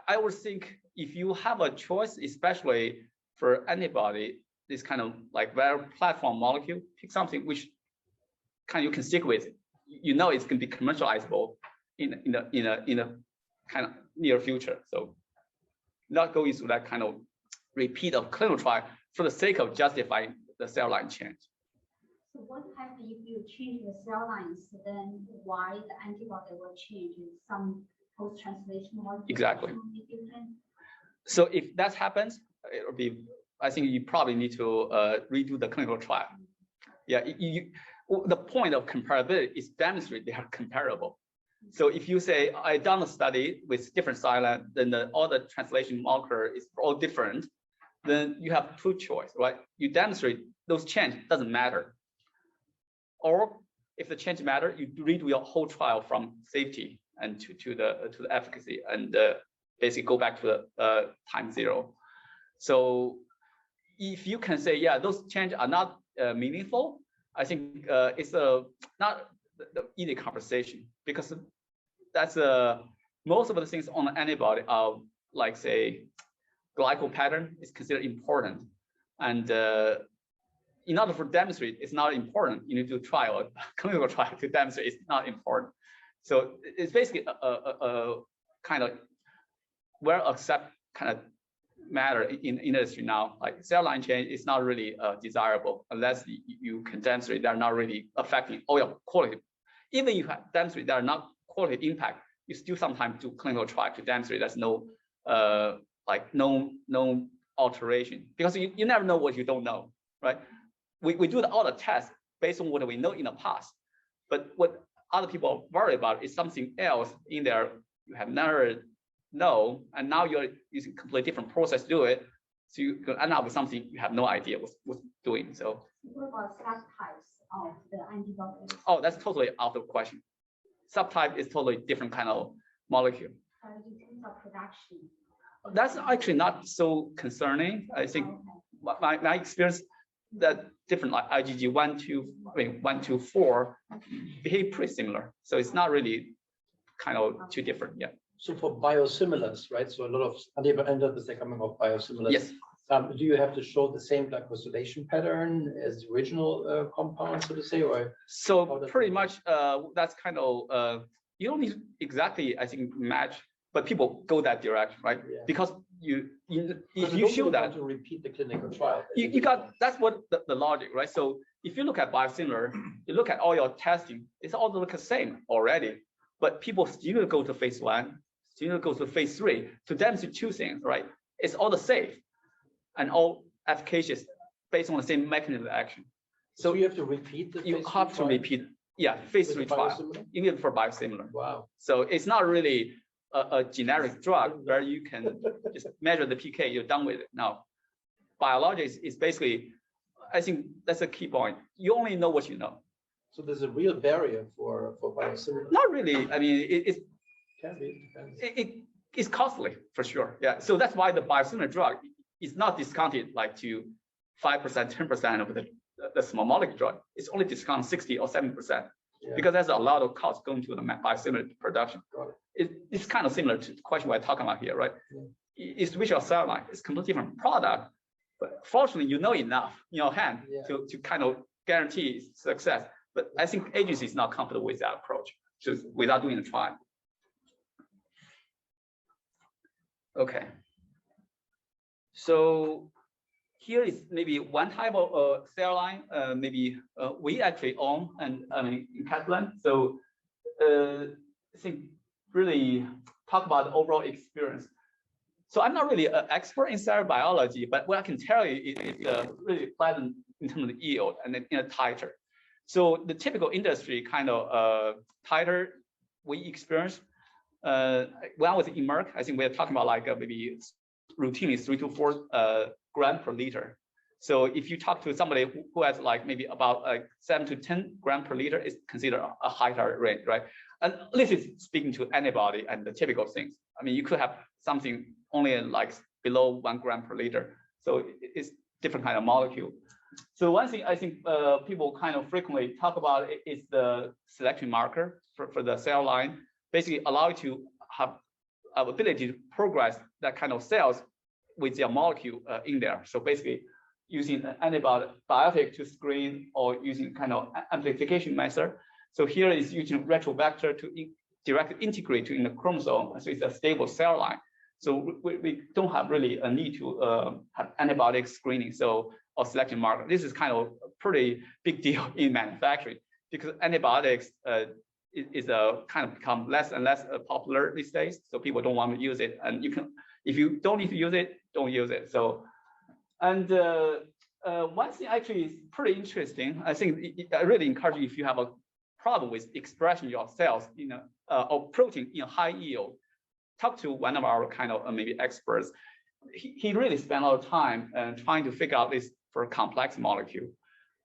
Speaker 2: I would think if you have a choice, especially for antibody, this kind of like viral platform molecule, pick something which kind of you can stick with. You know it's going to be commercializable in a kind of near future. So not going through that kind of repeat of clinical trial for the sake of justifying the cell line change.
Speaker 5: So what happens if you change the cell lines, then why the antibody will change? Some post-translational.
Speaker 2: Exactly.
Speaker 5: Different?
Speaker 2: So if that happens, it will be, I think you probably need to redo the clinical trial. Yeah, the point of comparability is demonstrate they are comparable. So if you say, I done a study with different cell line, then all the translation marker is all different, then you have two choices, right? You demonstrate those change doesn't matter. Or if the change matter, you redo your whole trial from safety and to the efficacy and basically go back to the time zero. So if you can say, yeah, those changes are not meaningful, I think it's not the easy conversation, because that's most of the things on the antibody are like, say, glycal pattern is considered important, and in order for demonstrate it's not important, you need to trial a clinical trial to demonstrate it's not important. So it's basically a kind of well accepted kind of matter in industry now. Like cell line change is not really desirable unless you can demonstrate they're not really affecting all your quality. Even if you demonstrate they're not quality impact, you still sometimes do clinical trial to demonstrate there's no no alteration, because you never know what you don't know, right? We do all the tests based on what we know in the past, but what other people worry about is something else in there you have never know, and now you're using completely different process to do it, so you can end up with something you have no idea what's doing. So
Speaker 5: what about subtypes of the antibodies?
Speaker 2: Oh, that's totally out of question. Subtype is totally different kind of molecule.
Speaker 5: In terms of production.
Speaker 2: That's actually not so concerning. I think my experience that different like IgG 1 to 4 behave pretty similar. So it's not really kind of too different. Yeah.
Speaker 6: So for biosimilars, right? So a lot of antibodies are coming off biosimilars.
Speaker 2: Yes.
Speaker 6: Do you have to show the same glycosylation pattern as the original compound, so to say, or?
Speaker 2: So pretty much that's kind of you don't need exactly, I think, match, but people go that direction, right? Yeah. Because if you show that
Speaker 6: to repeat the clinical trial,
Speaker 2: you got, that's what the logic, right? So if you look at biosimilar, you look at all your testing, it's all look the same already, but people still go to phase 1, still go to phase 3 to demonstrate two things, right? It's all the safe and all efficacious based on the same mechanism of action. So
Speaker 6: you have to repeat the
Speaker 2: you have to repeat, yeah, phase 3 trial, even for biosimilar.
Speaker 6: Wow.
Speaker 2: So it's not really a generic drug where you can just measure the PK, you're done with it. Now, biologics is basically, I think that's a key point. You only know what you know.
Speaker 6: So there's a real barrier for biosimilar.
Speaker 2: Not really. I mean, it
Speaker 6: can be.
Speaker 2: it's costly for sure. Yeah. So that's why the biosimilar drug is not discounted like to 5%, 10% of the small molecule drug. It's only discounted 60 or 70%. Yeah. Because there's a lot of cost going to the biosimilar production. It's kind of similar to the question we're talking about here, right? Yeah. It's which your cell line. It's a completely different product, but fortunately, you know enough in your hand to kind of guarantee success. But I think agency is not comfortable with that approach, just without doing the trial. Okay. So here is maybe one type of cell line, maybe we actually own, and I mean in Catalent. So I think really talk about the overall experience. So I'm not really an expert in cell biology, but what I can tell you is really pleasant in terms of yield and in a titer. So the typical industry kind of titer we experience. When I was in Merck, I think we're talking about like maybe routinely 3 to 4 gram per liter. So if you talk to somebody who has like maybe about 7 to 10 gram per liter, it's considered a higher range, right? And this is speaking to antibody and the typical things. I mean, you could have something only like below 1 gram per liter. So it's different kind of molecule. So one thing I think people kind of frequently talk about is the selection marker for the cell line. Basically allow you to have ability to progress that kind of cells with their molecule in there. So basically using an antibiotic to screen or using kind of amplification method. So here is using retrovector to directly integrate in the chromosome, so it's a stable cell line. So we don't have really a need to have antibiotic screening, or selection marker. This is kind of a pretty big deal in manufacturing because antibiotics is kind of become less and less popular these days. So people don't want to use it, and if you don't need to use it, don't use it. So, and one thing actually is pretty interesting. I think I really encourage you if you have a problem with expressing your cells or protein in high yield, talk to one of our kind of maybe experts. He really spent a lot of time trying to figure out this for a complex molecule.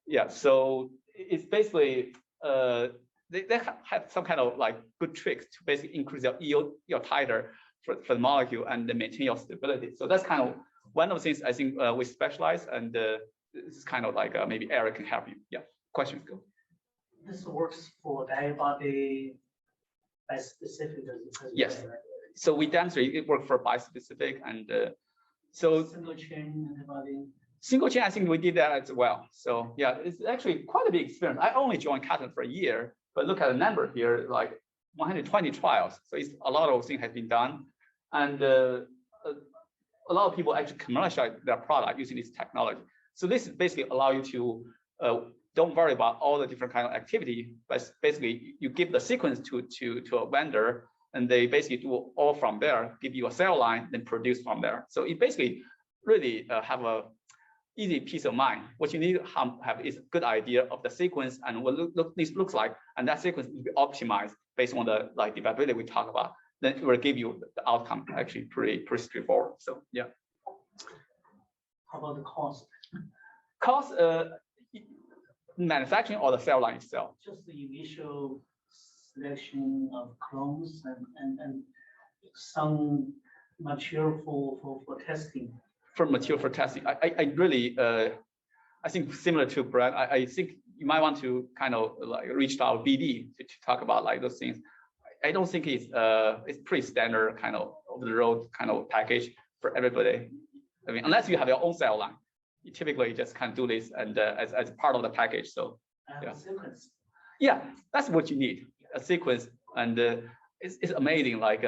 Speaker 2: Yeah, so it's basically they have some kind of like good tricks to basically increase your yield, your titer for the molecule and maintain your stability. So that's kind of one of the things I think we specialize, and this is kind of like maybe Eric can help you. Yeah, questions go.
Speaker 4: This works for the antibody bispecific.
Speaker 2: Yes. So we demonstrate it worked for bispecific, and so
Speaker 4: single chain antibody.
Speaker 2: Single chain, I think we did that as well. So yeah, it's actually quite a big experience. I only joined Catalent for a year, but look at the number here, like 120 trials. So it's a lot of things has been done, and a lot of people actually commercialize their product using this technology. So this basically allow you to don't worry about all the different kind of activity, but basically you give the sequence to a vendor, and they basically do all from there, give you a cell line, then produce from there. So it basically really have a easy peace of mind. What you need to have is a good idea of the sequence and what this looks like, and that sequence will be optimized based on the developability we talk about. Then it will give you the outcome actually pretty straightforward. So yeah.
Speaker 4: How about the cost?
Speaker 2: Cost, manufacturing or the cell line itself?
Speaker 4: Just the initial selection of clones and some material for testing. For material for testing, I really I think similar to Brad, I think you might want to kind of like reach out BD to talk about like those things. I don't think it's pretty standard kind of over the road kind of package for everybody. I mean, unless you have your own cell line, you typically just kind of do this and as part of the package. So yeah. Sequence.
Speaker 2: Yeah, that's what you need, a sequence, and it's amazing. Like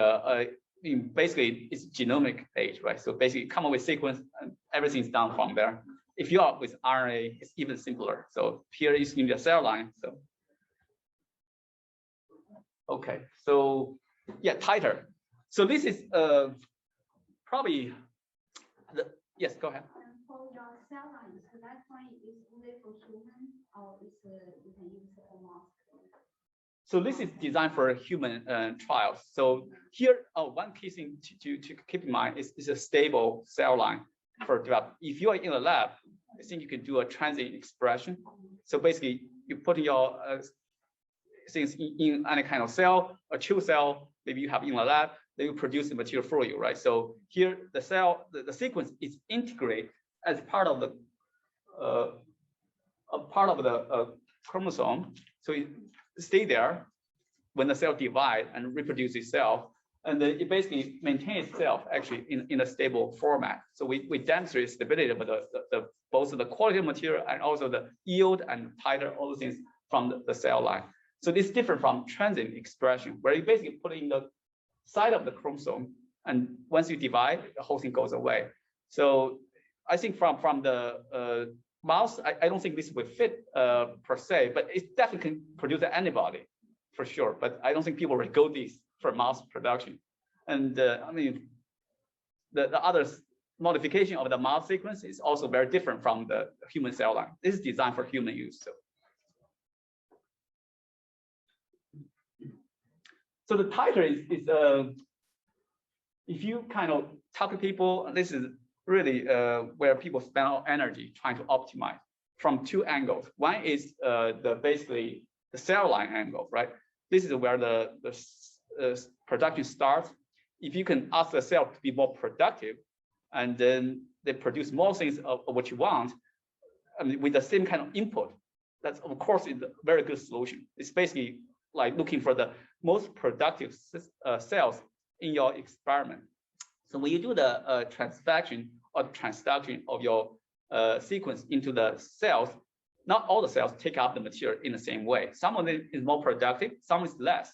Speaker 2: basically it's genomic age, right? So basically come up with sequence and everything's done from there. If you are with RNA, it's even simpler. So here is in the cell line. So okay, so yeah, titer. So this is probably yes, go ahead.
Speaker 5: For your cell lines, that one is only for human, or you can use it for mouse?
Speaker 2: So this is designed for human trials. So here, one key thing to keep in mind is a stable cell line for development. If you are in a lab, I think you can do a transient expression. So basically, you put your things in any kind of cell, a chill cell, maybe you have in a lab, they will produce the material for you, right? So here, the cell, the sequence is integrated as part of the chromosome. So it stay there when the cell divide and reproduce itself, and then it basically maintains itself actually in a stable format. So we demonstrate stability of both the quality of material and also the yield and titer, all those things from the cell line. So this is different from transient expression, where you basically put in the side of the chromosome, and once you divide, the whole thing goes away. So I think from the mouse, I don't think this would fit per se, but it definitely can produce an antibody for sure. But I don't think people would go this for mouse production. And I mean, the other modification of the mouse sequence is also very different from the human cell line. This is designed for human use. So the titer is if you kind of talk to people, this is really where people spend all energy trying to optimize from two angles. One is basically the cell line angle, right? This is where the production starts. If you can ask the cell to be more productive, and then they produce more things of what you want, I mean, with the same kind of input, that's of course is a very good solution. It's basically like looking for the most productive cells in your experiment. So when you do the transfection or transduction of your sequence into the cells, not all the cells take up the material in the same way. Some of them is more productive, some is less.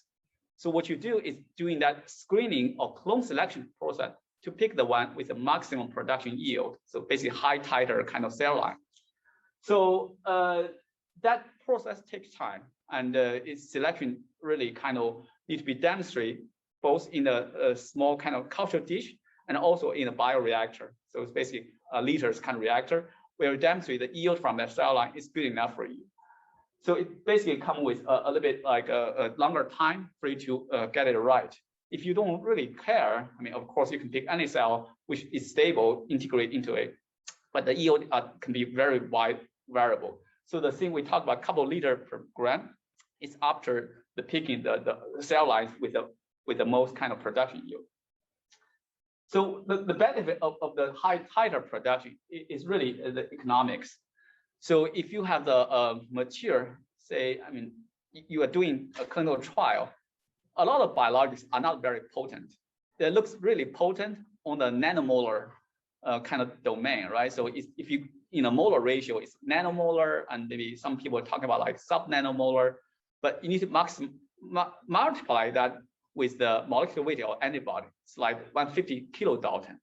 Speaker 2: So what you do is doing that screening or clone selection process to pick the one with the maximum production yield. So basically high titer kind of cell line. So that process takes time, and its selection really kind of needs to be demonstrated both in a small kind of culture dish and also in a bioreactor. So it's basically a liters kind of reactor where you demonstrate the yield from that cell line is good enough for you. So it basically comes with a little bit like a longer time for you to get it right. If you don't really care, I mean, of course, you can pick any cell which is stable, integrate into it, but the yield can be very wide variable. So the thing we talk about, couple liters per gram, is after the picking the cell lines with the most kind of production yield. So the benefit of the high titer production is really the economics. So if you have the mature, say, I mean, you are doing a clinical trial, a lot of biologics are not very potent. They look really potent on the nanomolar kind of domain, right? So if you in a molar ratio, it's nanomolar, and maybe some people are talking about like sub-nanomolar, but you need to multiply that with the molecular weight of antibody. It's like 150 kilodalton.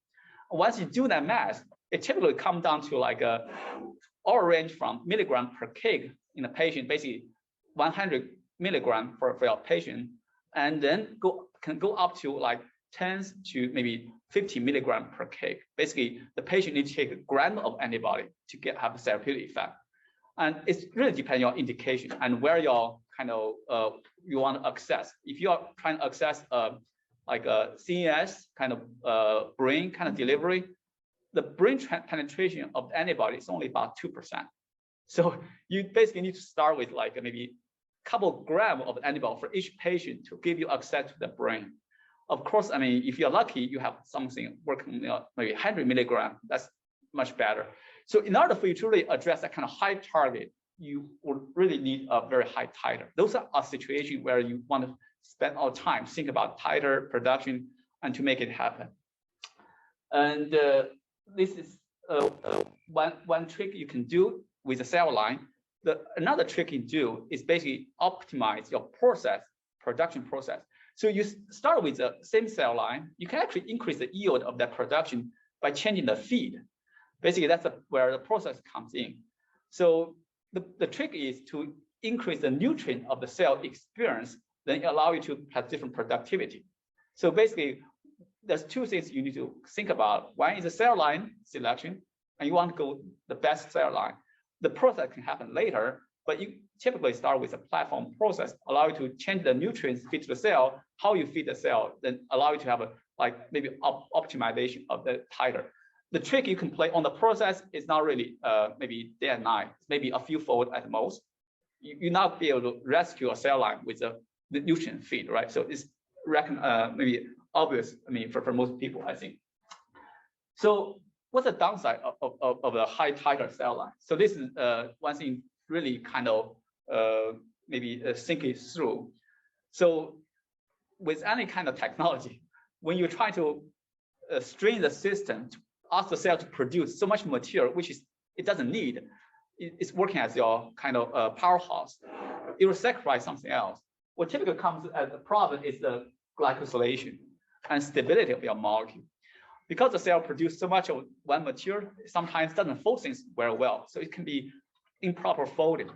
Speaker 2: Once you do that math, it typically comes down to like all range from milligram per kg in a patient, basically 100 milligram for a patient, and then can go up to like tens to maybe 50 milligram per kg. Basically, the patient needs to take a gram of antibody to have a therapeutic effect. And it's really depending on indication and where your kind of you want to access. If you are trying to access like a CNS kind of brain kind of delivery, the brain penetration of the antibody is only about 2%. So you basically need to start with like maybe a couple grams of antibody for each patient to give you access to the brain. Of course, I mean, if you're lucky, you have something working, maybe 100 milligram, that's much better. So in order for you to really address that kind of high target, you would really need a very high titer. Those are a situation where you want to spend all time, think about titer production and to make it happen. And this is one trick you can do with a cell line. Another trick you can do is basically optimize your production process. So you start with the same cell line, you can actually increase the yield of that production by changing the feed. Basically, that's where the process comes in. So the trick is to increase the nutrient of the cell experience, then allow you to have different productivity. So basically, there's two things you need to think about. One is the cell line selection, and you want to go the best cell line. The process can happen later, but you typically start with a platform process, allow you to change the nutrients feed to the cell, how you feed the cell, then allow you to have a like maybe optimization of the titer. The trick you can play on the process is not really maybe day and night, maybe a few fold at most. You not be able to rescue a cell line with the nutrient feed, right? So it's maybe obvious, I mean, for most people, I think. So what's the downside of the high titer cell line? So this is one thing really kind of maybe think it through. So with any kind of technology, when you try to strain the system to ask the cell to produce so much material, which it doesn't need, it's working as your kind of powerhouse, it will sacrifice something else. What typically comes as a problem is the glycosylation and stability of your molecule. Because the cell produces so much of one material, sometimes doesn't fold things very well. So it can be improper folding.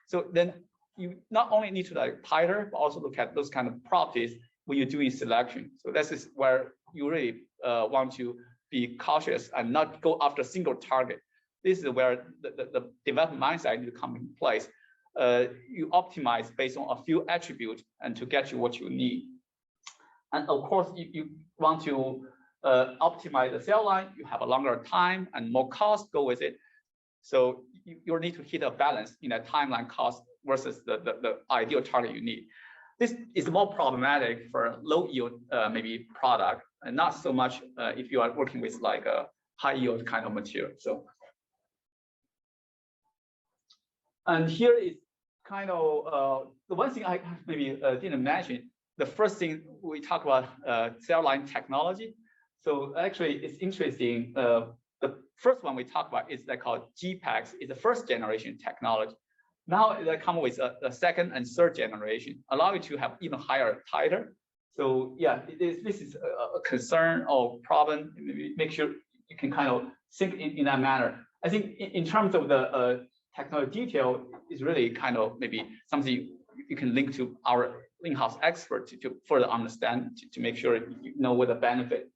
Speaker 2: So then you not only need to like titer, but also look at those kind of properties when you're doing selection. So this is where you really want to be cautious and not go after a single target. This is where the development mindset needs to come in place. You optimize based on a few attributes and to get you what you need. And of course, you want to optimize the cell line. You have a longer time and more cost go with it. So you need to hit a balance in a timeline cost versus the ideal target you need. This is more problematic for low yield maybe product, and not so much if you are working with like a high yield kind of material. So, and here is kind of the one thing I maybe didn't mention. The first thing we talk about cell line technology. So actually, it's interesting. The first one we talk about is that called GPAX. It's the first generation technology. Now they come with a second and third generation, allow you to have even higher titer. So yeah, this is a concern or problem. Make sure you can kind of think in that manner. I think in terms of the technology detail is really kind of maybe something you can link to our in-house expert to further understand, to make sure you know what the benefit.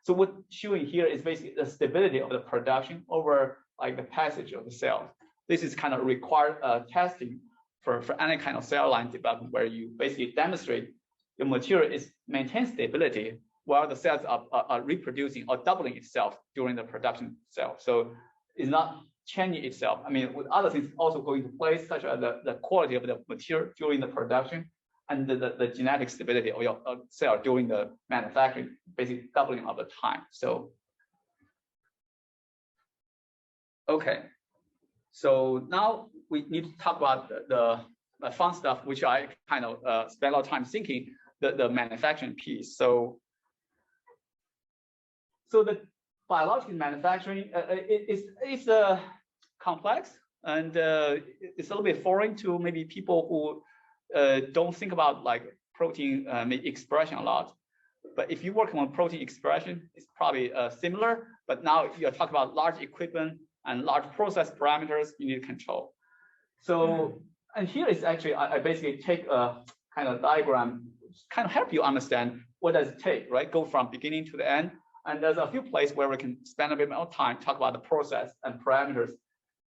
Speaker 2: So what's showing here is basically the stability of the production over like the passage of the cells. This is kind of required testing for any kind of cell line development, where you basically demonstrate the material is maintain stability while the cells are reproducing or doubling itself during the production cell. So it's not changing itself. I mean, with other things also going to place, such as the quality of the material during the production and the genetic stability of your cell during the manufacturing, basically doubling of the time. So, okay. So now we need to talk about the fun stuff, which I kind of spent a lot of time thinking, the manufacturing piece. So the biological manufacturing it's complex, and it's a little bit foreign to maybe people who don't think about like protein expression a lot. But if you work on protein expression, it's probably similar. But now you're talking about large equipment and large process parameters you need to control. So, and here is actually, I basically take a kind of diagram, kind of help you understand what does it take, right? Go from beginning to the end. And there's a few places where we can spend a bit more time, talk about the process and parameters.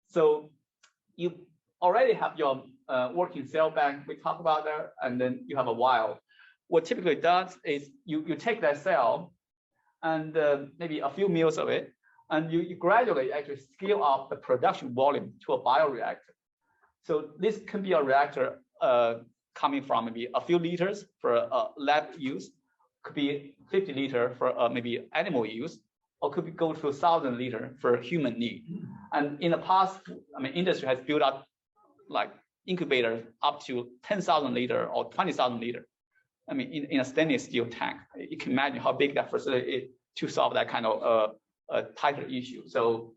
Speaker 2: So you already have your working cell bank we talked about there, and then you have a vial. What typically does is you take that cell and maybe a few mils of it, and you gradually actually scale up the production volume to a bioreactor. So this can be a reactor coming from maybe a few liters for lab use, could be 50 liters for maybe animal use, or could be go to 1,000 liters for human need. And in the past, I mean, industry has built up like incubators up to 10,000 liters or 20,000 liters. I mean, in a stainless steel tank, you can imagine how big that facility is to solve that kind of tighter issue. So,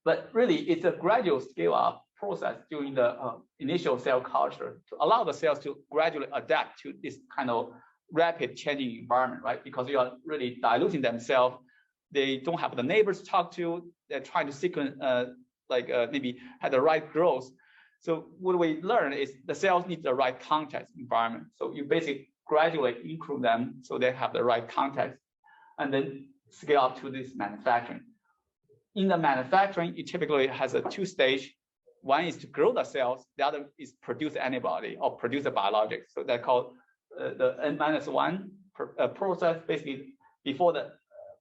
Speaker 2: but really, it's a gradual scale up process during the initial cell culture to allow the cells to gradually adapt to this kind of rapid changing environment, right? Because you are really diluting themselves. They don't have the neighbors to talk to. They're trying to sequence, maybe have the right growth. So what we learn is the cells need the right context environment. So you basically gradually improve them so they have the right context, and then scale up to this manufacturing. In the manufacturing, it typically has a two-stage. One is to grow the cells. The other is produce antibody or produce a biologic. So they're called the N-1 process. Basically, before the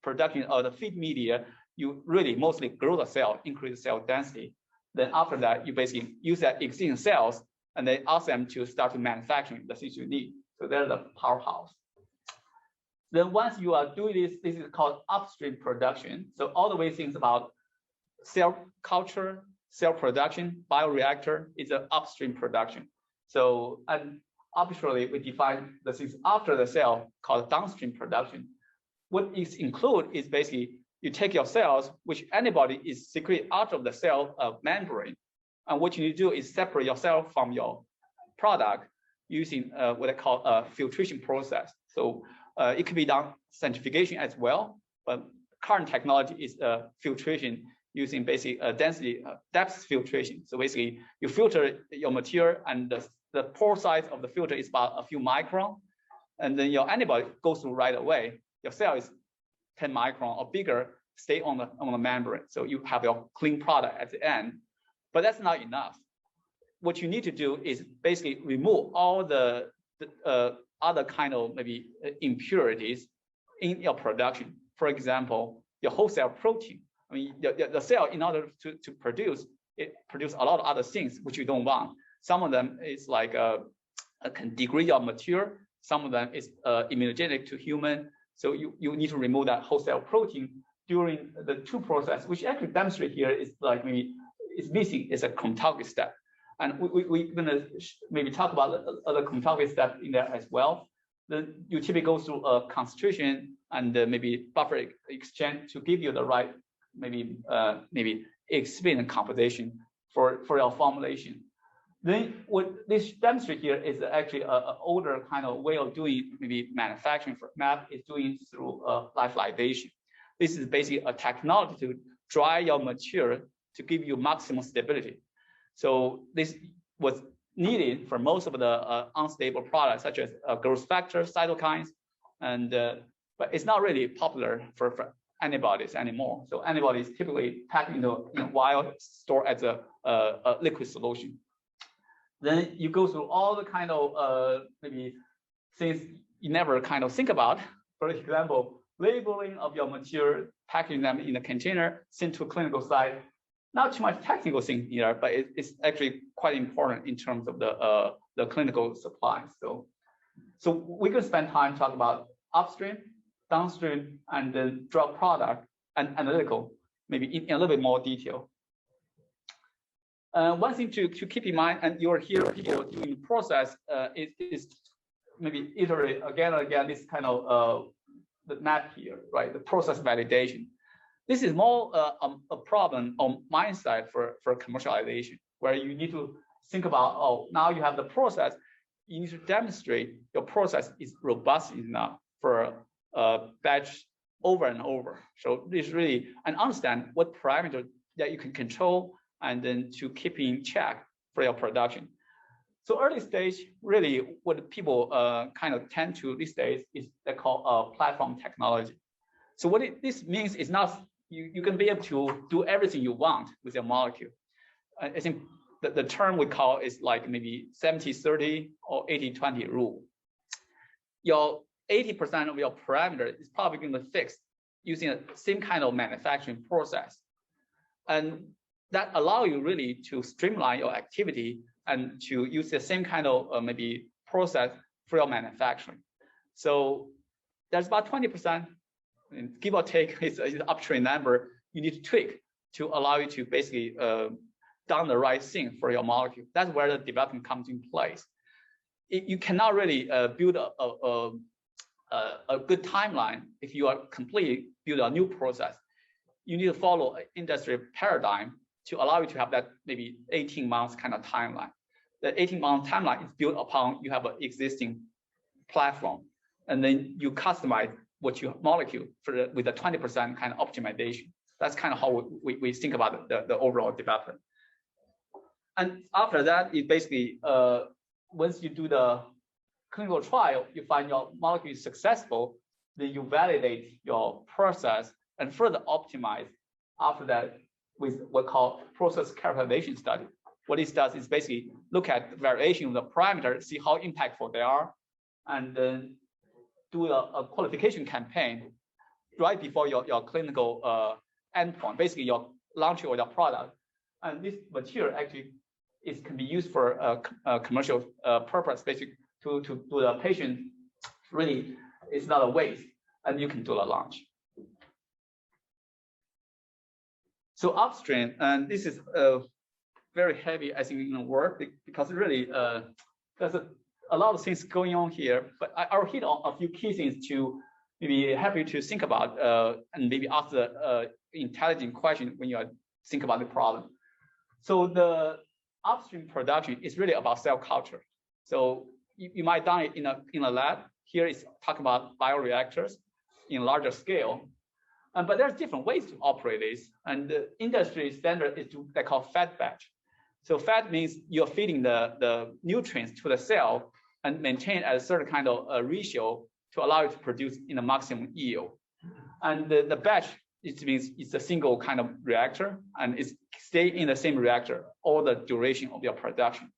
Speaker 2: production of the feed media, you really mostly grow the cell, increase the cell density. Then after that, you basically use that existing cells and then ask them to start to manufacture the things you need. So they're the powerhouse. Then once you are doing this is called upstream production. So all the way things about cell culture, cell production, bioreactor is an upstream production. So, and arbitrarily we define the things after the cell called downstream production. What is included is basically you take your cells, which antibody is secreted out of the cell membrane. And what you need to do is separate your cell from your product using what I call a filtration process. So it could be done centrifugation as well, but current technology is filtration using basic density depth filtration. So basically you filter your material and the pore size of the filter is about a few micron, and then your antibody goes through right away. Your cell is 10 micron or bigger, stay on the membrane. So you have your clean product at the end, but that's not enough. What you need to do is basically remove all the other kind of maybe impurities in your production. For example, your whole cell protein. I mean, the cell, in order to produce, it produces a lot of other things which you don't want. Some of them is like can degrade your material. Some of them is immunogenic to human. So you need to remove that whole cell protein during the two process, which actually demonstrate here is like maybe it's missing is a chromatography step. And we're gonna maybe talk about other chromatography step in there as well. Then you typically go through a concentration and maybe buffer exchange to give you the right maybe expand composition for your formulation. Then what this demonstrate here is actually an older kind of way of doing maybe manufacturing for MAP is doing through lyophilization. This is basically a technology to dry your material to give you maximum stability. So this was needed for most of the unstable products such as growth factors, cytokines, and but it's not really popular for antibodies anymore. So antibodies typically packed into vial, stored as a liquid solution. Then you go through all the kind of maybe things you never kind of think about. For example, labeling of your material, packaging them in a container, sent to a clinical site. Not too much technical thing here, but it's actually quite important in terms of the clinical supply. So we could spend time talking about upstream, downstream, and then drug product and analytical, maybe in a little bit more detail. One thing to keep in mind, and you're here people doing the process, is maybe iterate again and again this kind of the map here, right? The process validation. This is more a problem on my side for commercialization, where you need to think about, oh, now you have the process, you need to demonstrate your process is robust enough for a batch over and over. So this really, and understand what parameter that you can control and then to keep in check for your production. So early stage, really what people kind of tend to these days is they call platform technology. So what this means is not you can be able to do everything you want with your molecule. I think the term we call is like maybe 70-30 or 80-20 rule. Your 80% of your parameter is probably going to fix using the same kind of manufacturing process. And that allow you really to streamline your activity and to use the same kind of maybe process for your manufacturing. So there's about 20%, give or take, it's an arbitrary number, you need to tweak to allow you to basically done the right thing for your molecule. That's where the development comes in place. You cannot really build a good timeline if you are completely build a new process. You need to follow an industry paradigm to allow you to have that maybe 18 months kind of timeline. The 18-month timeline is built upon you have an existing platform, and then you customize what your molecule for with a 20% kind of optimization. That's kind of how we think about the overall development. And after that, it basically once you do the clinical trial, you find your molecule is successful, then you validate your process and further optimize after that with what called process characterization study. What this does is basically look at the variation of the parameters, see how impactful they are, and then do a qualification campaign right before your clinical endpoint, basically your launch of your product. And this material actually can be used for a commercial purpose, basically to do the patient really, it's not a waste, and you can do the launch. So upstream, and this is very heavy, I think, in the work because really there's a lot of things going on here. But I'll hit on a few key things to maybe help you to think about and maybe ask the intelligent question when you think about the problem. So the upstream production is really about cell culture. So you might done it in a lab. Here is talking about bioreactors in larger scale. But there's different ways to operate this. And the industry standard is they call fed batch. So fed means you're feeding the nutrients to the cell and maintain at a certain kind of ratio to allow it to produce in a maximum yield. And the batch, it means it's a single kind of reactor and it's stay in the same reactor all the duration of your production.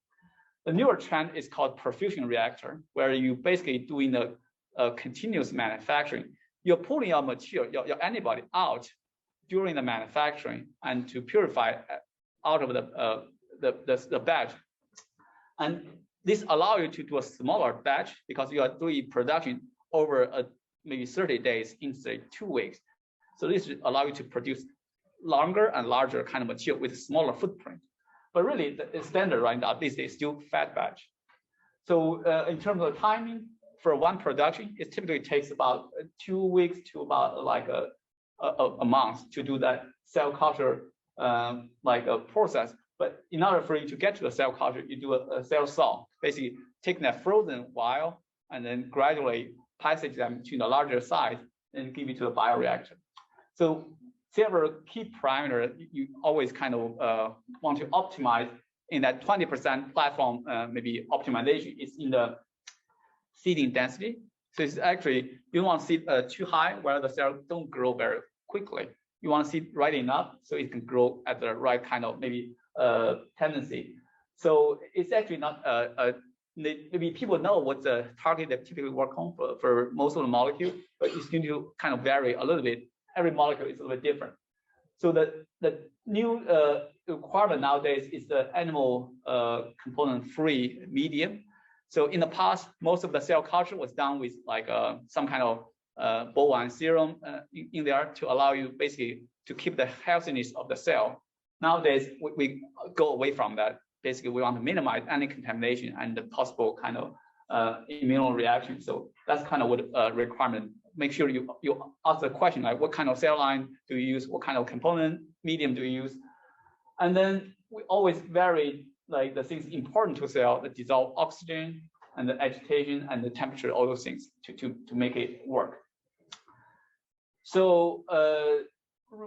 Speaker 2: The newer trend is called perfusion reactor, where you basically doing a continuous manufacturing. You're pulling your material, your antibody out during the manufacturing and to purify out of the batch. And this allows you to do a smaller batch because you are doing production over maybe 30 days instead of 2 weeks. So this allows you to produce longer and larger kind of material with a smaller footprint. But really, the standard right now these days is still fed batch. So in terms of timing, for one production, it typically takes about 2 weeks to about like a month to do that cell culture like a process. But in order for you to get to the cell culture, you do a cell saw, basically taking that frozen vial and then gradually passage them to the larger size and give it to the bioreactor. So several key parameters you always kind of want to optimize in that 20% platform, maybe optimization is in the seeding density. So it's actually, you don't want to seed too high where the cells don't grow very quickly. You want to seed right enough so it can grow at the right kind of maybe tendency. So it's actually not maybe people know what's the target that typically work on for most of the molecule, but it's going to kind of vary a little bit. Every molecule is a little bit different. So the new requirement nowadays is the animal component-free medium. So in the past, most of the cell culture was done with like some kind of bovine serum in there to allow you basically to keep the healthiness of the cell. Nowadays, we go away from that. Basically, we want to minimize any contamination and the possible kind of immune reaction. So that's kind of what requirement. Make sure you ask the question like, what kind of cell line do you use? What kind of component medium do you use? And then we always vary like the things important to cell, the dissolved oxygen and the agitation and the temperature, all those things to make it work. So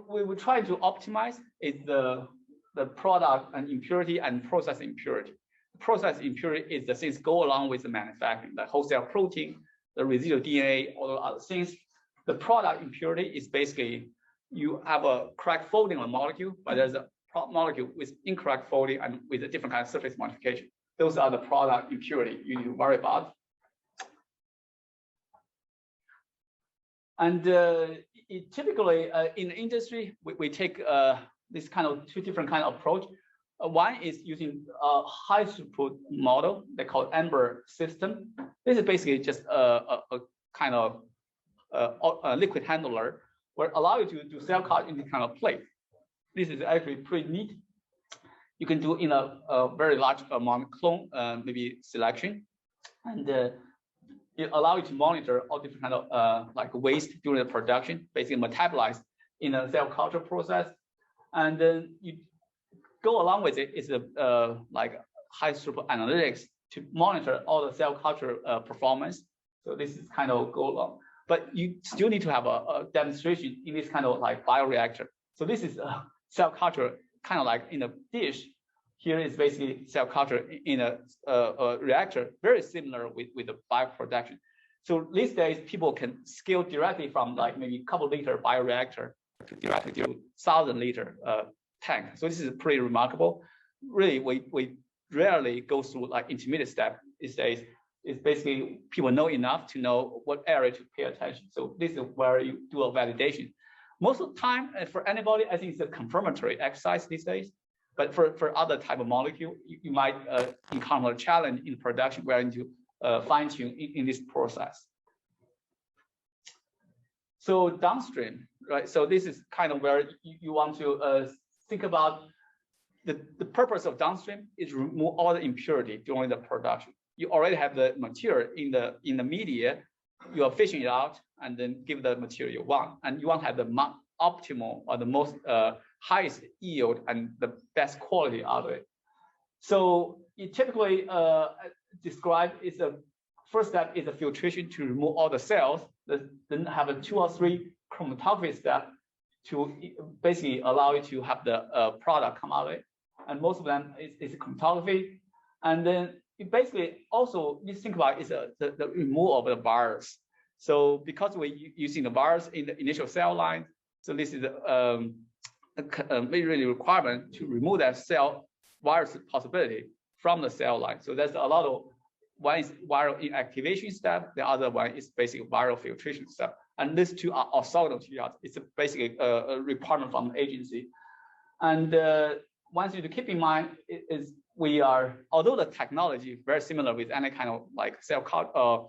Speaker 2: we try to optimize is the product and impurity and process impurity. Process impurity is the things go along with the manufacturing, the whole cell protein, the residual DNA, all the other things. The product impurity is basically you have a correct folding of a molecule, but there's a molecule with incorrect folding and with a different kind of surface modification. Those are the product impurity you need to worry about. And typically in the industry, we take this kind of two different kind of approach. One is using a high throughput model they call Amber system. This is basically just a kind of a liquid handler where allow you to do cell culture in this kind of plate. This is actually pretty neat. You can do in a very large amount clone maybe selection, and it allows you to monitor all different kind of like waste during the production, basically metabolized in a cell culture process, and then you go along with it is a like high throughput analytics to monitor all the cell culture performance. So this is kind of go along, but you still need to have a demonstration in this kind of like bioreactor. So this is a cell culture kind of like in a dish. Here is basically cell culture in a reactor, very similar with the bioproduction. So these days, people can scale directly from like maybe a couple liter bioreactor directly to 1,000 liter tank. So this is pretty remarkable. Really, we rarely go through like intermediate step these days. It's basically people know enough to know what area to pay attention. So this is where you do a validation. Most of the time, for antibody, I think it's a confirmatory exercise these days. But for other type of molecule, you might encounter a challenge in production where you need to fine tune in this process. So downstream, right? So this is kind of where you want to think about the purpose of downstream is remove all the impurity during the production. You already have the material in the media, you are fishing it out and then give the material you want, and you want to have the optimal or the most highest yield and the best quality out of it. So it typically described is the first step is the filtration to remove all the cells, then have a 2 or 3 chromatography step to basically allow you to have the product come out of it. And most of them is chromatography. And then it basically also you think about is the removal of the virus. So because we're using the virus in the initial cell line, so this is really requirement to remove that cell virus possibility from the cell line. So there's a lot of, one is viral inactivation step, the other one is basically viral filtration step. And these two are orthogonal to each other. It's basically a requirement from the agency. And one thing to keep in mind is we are, although the technology is very similar with any kind of like cell culture,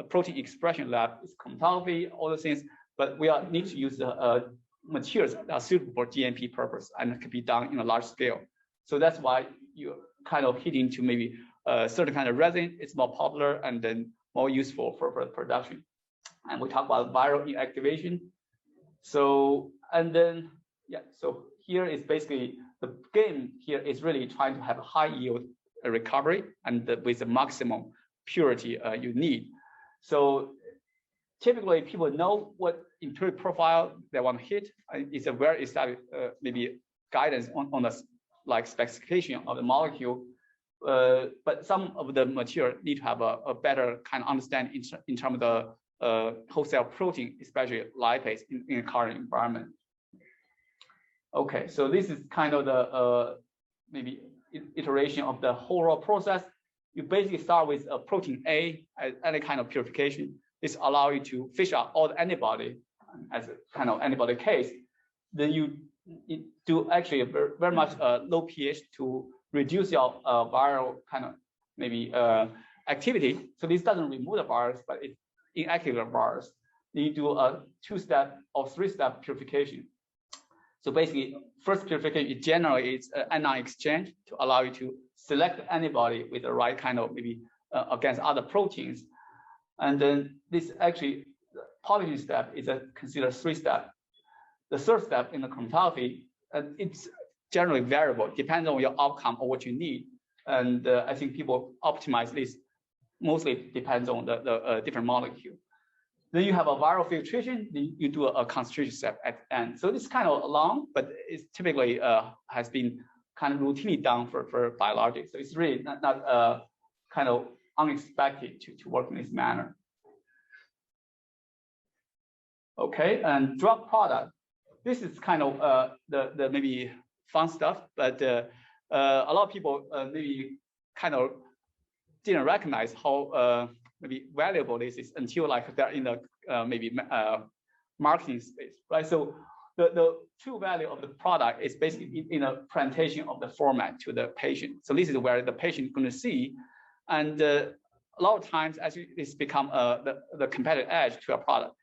Speaker 2: protein expression lab, it's chromatography, all the things, but we need to use the materials that are suitable for GMP purpose and can be done in a large scale. So that's why you kind of hit into maybe a certain kind of resin. It's more popular and then more useful for production. And we talk about viral inactivation. So, and then, yeah, so here is basically the game here is really trying to have a high yield recovery and with the maximum purity you need. So typically people know what impurity profile they want to hit. It's a very established maybe guidance on the like specification of the molecule. But some of the material need to have a better kind of understanding in terms of the whole cell protein, especially lipase in the current environment. Okay, so this is kind of the maybe iteration of the whole raw process. You basically start with a protein A as any kind of purification. This allows you to fish out all the antibody as a kind of antibody case. Then you do actually a very much low pH to reduce your viral kind of maybe activity. So this doesn't remove the virus, but it inactivate the virus. Then you do a 2-step or 3-step purification. So basically, first purification is generally it's an anion exchange to allow you to select the antibody with the right kind of maybe against other proteins. And then this actually polymerase step is considered 3-step. The third step in the chromatography, it's generally variable, depends on your outcome or what you need. And I think people optimize this mostly depends on the different molecule. Then you have a viral filtration, then you do a concentration step at the end. So this is kind of long, but it's typically has been kind of routinely done for biologics. So it's really not kind of unexpected to work in this manner. Okay, and drug product. This is kind of the maybe fun stuff, but a lot of people maybe kind of didn't recognize how maybe valuable this is until like they're in the maybe marketing space, right? So the true value of the product is basically in a presentation of the format to the patient. So this is where the patient is going to see, and a lot of times actually it's become the competitive edge to a product.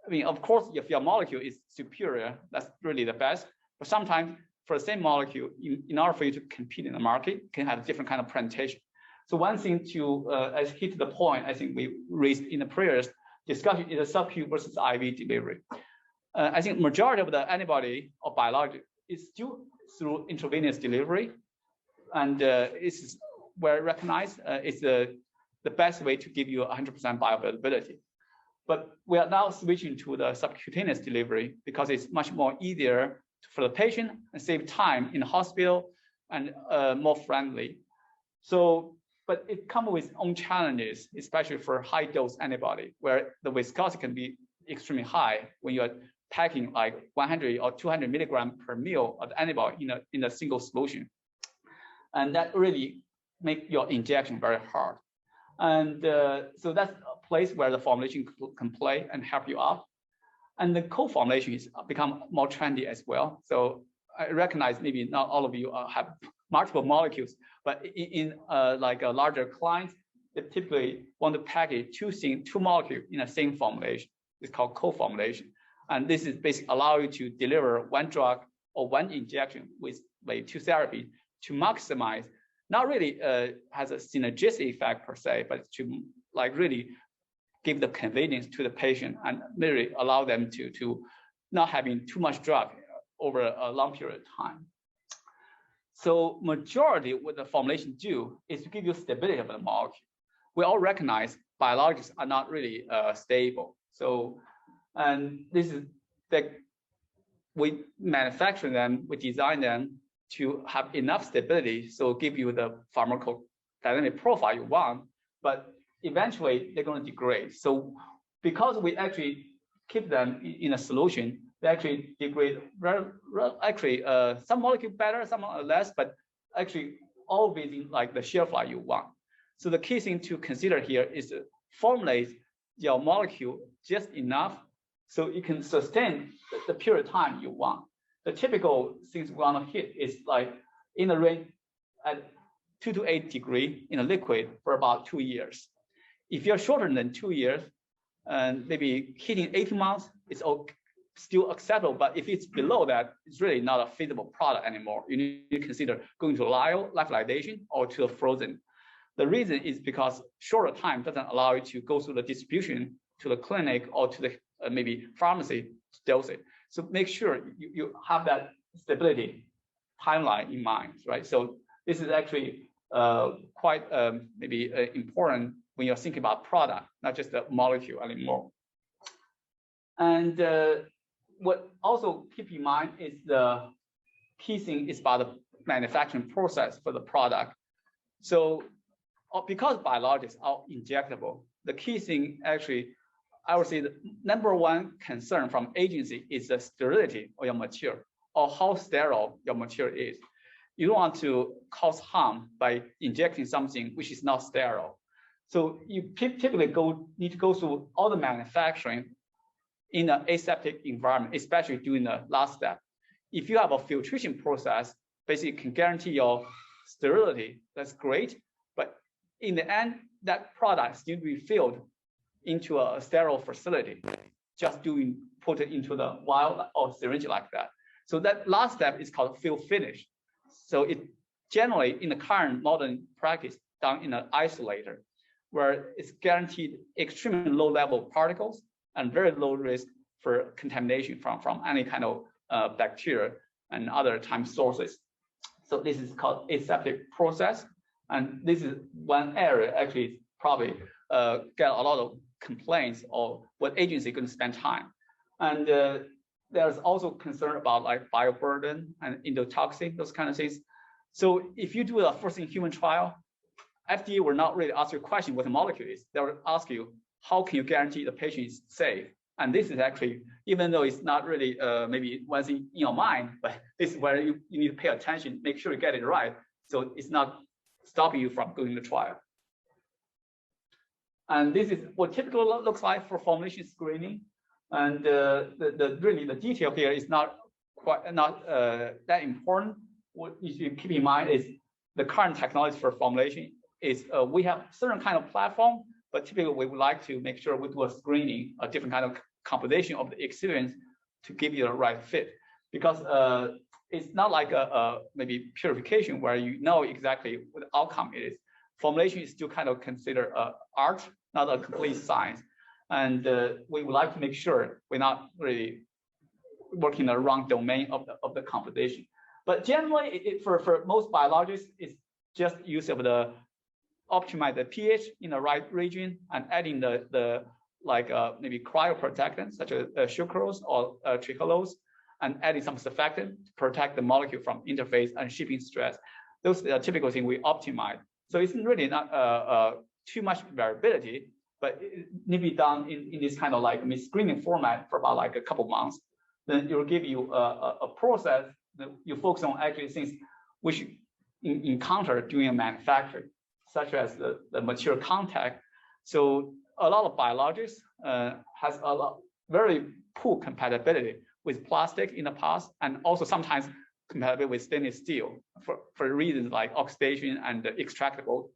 Speaker 2: I mean, of course, if your molecule is superior, that's really the best. But sometimes for the same molecule, in order for you to compete in the market, you can have a different kind of presentation. So one thing to hit the point, I think we raised in the previous discussion is the sub-Q versus IV delivery. I think majority of the antibody or biologic is still through intravenous delivery, and it's well recognized. It's the best way to give you 100% bioavailability. But we are now switching to the subcutaneous delivery because it's much more easier for the patient and save time in the hospital and more friendly. So, but it comes with own challenges, especially for high dose antibody, where the viscosity can be extremely high when you're packing like 100 or 200 milligrams per ml of antibody in a single solution. And that really make your injection very hard. And so that's a place where the formulation can play and help you out. And the co-formulation has become more trendy as well. So I recognize maybe not all of you have multiple molecules, but in like a larger client, they typically want to package two molecules in the same formulation. It's called co-formulation. And this is basically allow you to deliver one drug or one injection with like 2 therapies to maximize, not really has a synergistic effect per se, but to like really give the convenience to the patient and really allow them to not having too much drug over a long period of time. So majority what the formulation do is to give you stability of the molecule. We all recognize biologics are not really stable. So, and this is that we manufacture them, we design them to have enough stability, so give you the pharmacodynamic profile you want, but eventually they're going to degrade. So because we actually keep them in a solution, they actually degrade actually some molecule better, some less, but actually all within like the shelf life you want. So the key thing to consider here is to formulate your molecule just enough so it can sustain the period of time you want. The typical things we want to hit is like in the range at 2 to 8 degrees in a liquid for about 2 years. If you're shorter than 2 years, and maybe hitting 18 months, it's still acceptable. But if it's below that, it's really not a feasible product anymore. You need to consider going to lyophilization or to a frozen. The reason is because shorter time doesn't allow you to go through the distribution to the clinic or to the maybe pharmacy to dose it. So make sure you have that stability timeline in mind, right? So this is actually quite maybe important when you're thinking about product, not just the molecule anymore. And what also keep in mind is the key thing is about the manufacturing process for the product. So because biologics are injectable, the key thing actually, I would say the number one concern from agency is the sterility of your material or how sterile your material is. You don't want to cause harm by injecting something which is not sterile. So you typically need to go through all the manufacturing in an aseptic environment, especially during the last step. If you have a filtration process, basically can guarantee your sterility, that's great. But in the end, that product needs to be filled into a sterile facility, just put it into the vial or syringe like that. So that last step is called fill finish. So it generally in the current modern practice done in an isolator, where it's guaranteed extremely low level particles and very low risk for contamination from any kind of bacteria and other time sources. So this is called aseptic process. And this is one area actually probably get a lot of complaints or what agency going to spend time. And there's also concern about like bioburden and endotoxin, those kind of things. So if you do a first in human trial, FDA will not really ask you a question what the molecule is. They will ask you, how can you guarantee the patient is safe? And this is actually, even though it's not really maybe one thing in your mind, but this is where you need to pay attention, make sure you get it right. So it's not stopping you from going to trial. And this is what typically looks like for formulation screening. And really the detail here is not that important. What you should keep in mind is the current technology for formulation is we have certain kind of platform, but typically we would like to make sure we do a screening, a different kind of composition of the experience to give you the right fit. Because it's not like a maybe purification where you know exactly what the outcome is. Formulation is still kind of considered art, not a complete science. And we would like to make sure we're not really working in the wrong domain of the composition. But generally, for most biologics, it's just use of the optimize the pH in the right region and adding the maybe cryoprotectant such as sucrose or trichalose, and adding some surfactant to protect the molecule from interface and shipping stress. Those are typical things we optimize. So it's really not too much variability, but it need to be done in this kind of like screening format for about like a couple months. Then it will give you a process that you focus on actually things which you encounter during a manufacturing, such as the material contact. So a lot of biologics has a lot very poor compatibility with plastic in the past, and also sometimes compatible with stainless steel for reasons like oxidation and extractable.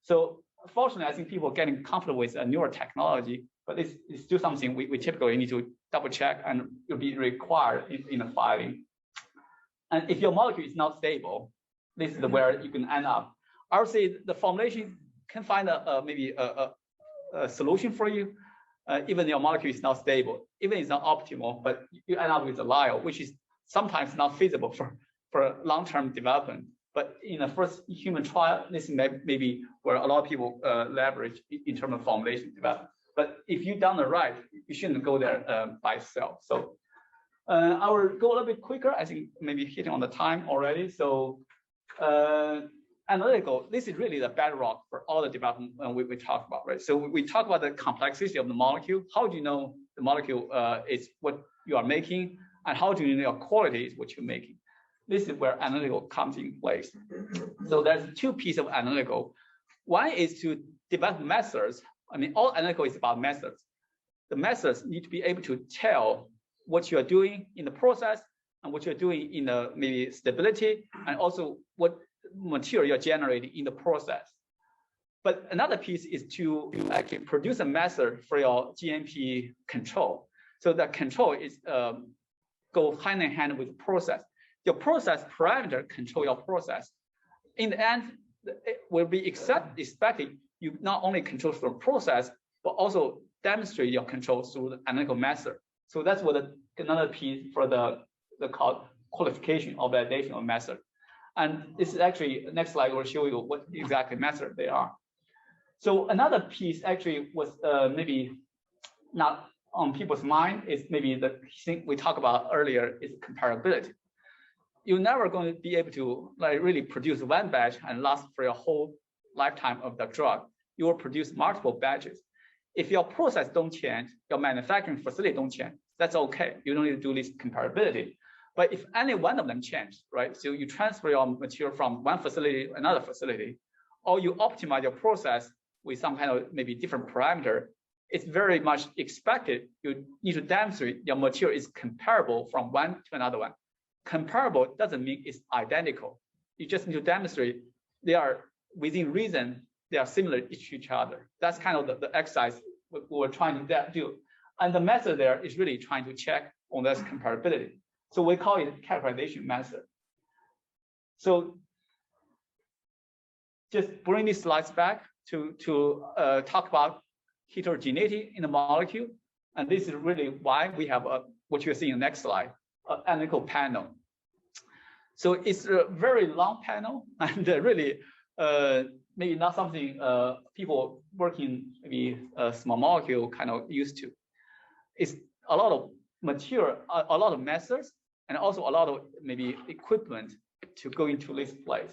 Speaker 2: So fortunately, I think people are getting comfortable with a newer technology, but it's still something we typically need to double check and will be required in the filing. And if your molecule is not stable, this is where you can end up. I would say the formulation can find maybe a solution for you, even your molecule is not stable, even it's not optimal, but you end up with a vial, which is sometimes not feasible for long-term development. But in the first human trial, this may be where a lot of people leverage in terms of formulation development. But if you've done it right, you shouldn't go there by itself. So I will go a little bit quicker. I think maybe hitting on the time already. So analytical, this is really the bedrock for all the development we talk about, right? So we talk about the complexity of the molecule. How do you know the molecule is what you are making, and how do you know your quality is what you're making? This is where analytical comes in place. So there's two pieces of analytical. One is to develop methods. I mean, all analytical is about methods. The methods need to be able to tell what you are doing in the process and what you're doing in the maybe stability, and also what material you're generating in the process. But another piece is to actually produce a method for your GMP control. So that control is go hand in hand with the process. Your process parameter control your process. In the end, it will be expected you not only control through the process, but also demonstrate your control through the analytical method. So that's what another piece for the called qualification or validation of method. And this is actually, next slide will show you what exactly method they are. So another piece actually was maybe not on people's mind is maybe the thing we talked about earlier is comparability. You're never going to be able to like really produce one batch and last for your whole lifetime of the drug. You will produce multiple batches. If your process don't change, your manufacturing facility don't change, that's okay. You don't need to do this comparability. But if any one of them change, right? So you transfer your material from one facility to another facility, or you optimize your process with some kind of maybe different parameter, it's very much expected. You need to demonstrate your material is comparable from one to another one. Comparable doesn't mean it's identical. You just need to demonstrate they are within reason, they are similar to each other. That's kind of the exercise we're trying to do. And the method there is really trying to check on this comparability. So we call it characterization method. So just bring these slides back to talk about heterogeneity in the molecule. And this is really why we have what you're seeing in the next slide, an analytical panel. So it's a very long panel and really maybe not something people working maybe a small molecule kind of used to. It's a lot of material, a lot of methods, and also a lot of maybe equipment to go into this place.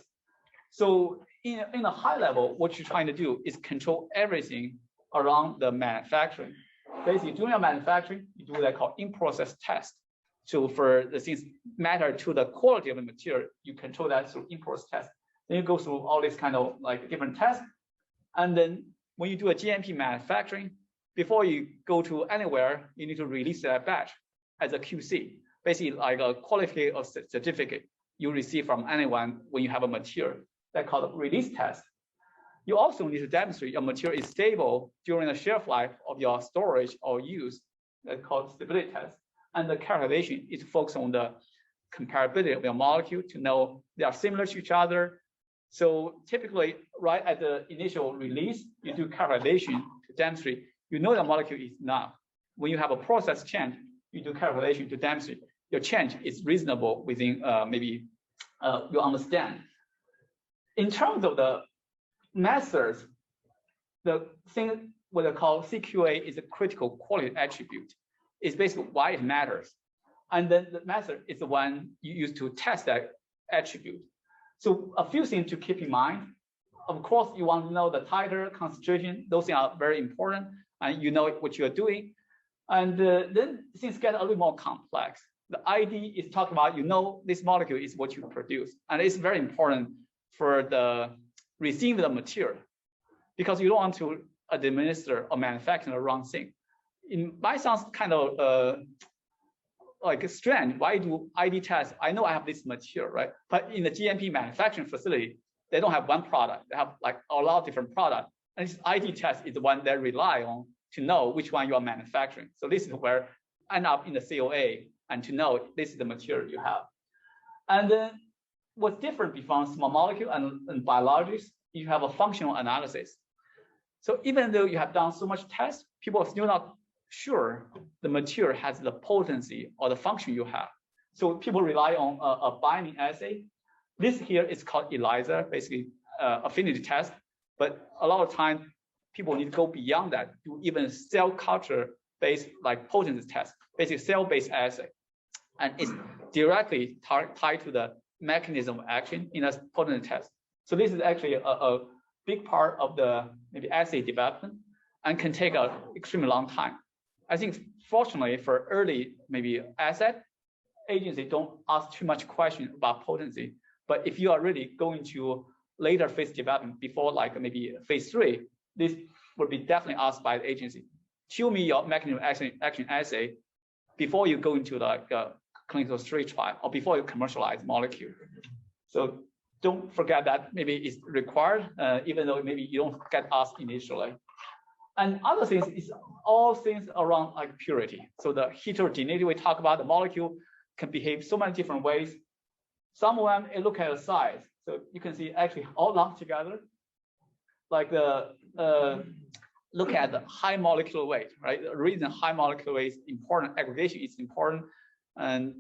Speaker 2: So in a high level, what you're trying to do is control everything around the manufacturing. Basically, during your manufacturing, you do what I call in-process test. So for the things matter to the quality of the material, you control that through in-process test. Then you go through all these kind of like different tests. And then when you do a GMP manufacturing, before you go to anywhere, you need to release that batch as a QC, basically like a quality of certificate you receive from anyone when you have a material. That's called a release test. You also need to demonstrate your material is stable during the shelf life of your storage or use. That's called stability test. And the characterization is focused on the comparability of your molecule to know they are similar to each other. So typically, right at the initial release, you do characterization to demonstrate you know the molecule is enough. When you have a process change, you do characterization to demonstrate your change is reasonable within maybe you understand. In terms of the methods, the thing what I call CQA is a critical quality attribute. It's basically why it matters. And then the method is the one you use to test that attribute. So a few things to keep in mind. Of course, you want to know the titer, concentration. Those things are very important, and you know what you're doing. And then things get a little more complex. The ID is talking about, you know, this molecule is what you produce. And it's very important for the receiving the material, because you don't want to administer or manufacture the wrong thing. It might sound kind of like strange. Why do ID tests? I know I have this material, right? But in the GMP manufacturing facility, they don't have one product. They have like a lot of different products. And this ID test is the one they rely on to know which one you are manufacturing. So this is where I end up in the COA and to know this is the material you have. And then what's different between small molecule and biologics, you have a functional analysis. So even though you have done so much tests, people are still not sure the material has the potency or the function you have. So people rely on a binding assay. This here is called ELISA, basically affinity test. But a lot of times, people need to go beyond that to even cell culture-based like potency test, basically cell-based assay. And it's directly tied to the mechanism of action in a potency test. So this is actually a big part of the maybe assay development and can take an extremely long time. I think fortunately for early maybe asset, agency don't ask too much question about potency. But if you are really going to later phase development before like maybe phase 3, this would be definitely asked by the agency. Show me your mechanism of action assay before you go into like clinical stage trial or before you commercialize molecule. So don't forget that maybe it's required, even though maybe you don't get asked initially. And other things is all things around like purity. So the heterogeneity we talk about, the molecule can behave so many different ways. Some of them, look at the size. So you can see actually all lumped together. Like the look at the high molecular weight, right? The reason high molecular weight is important, aggregation is important. and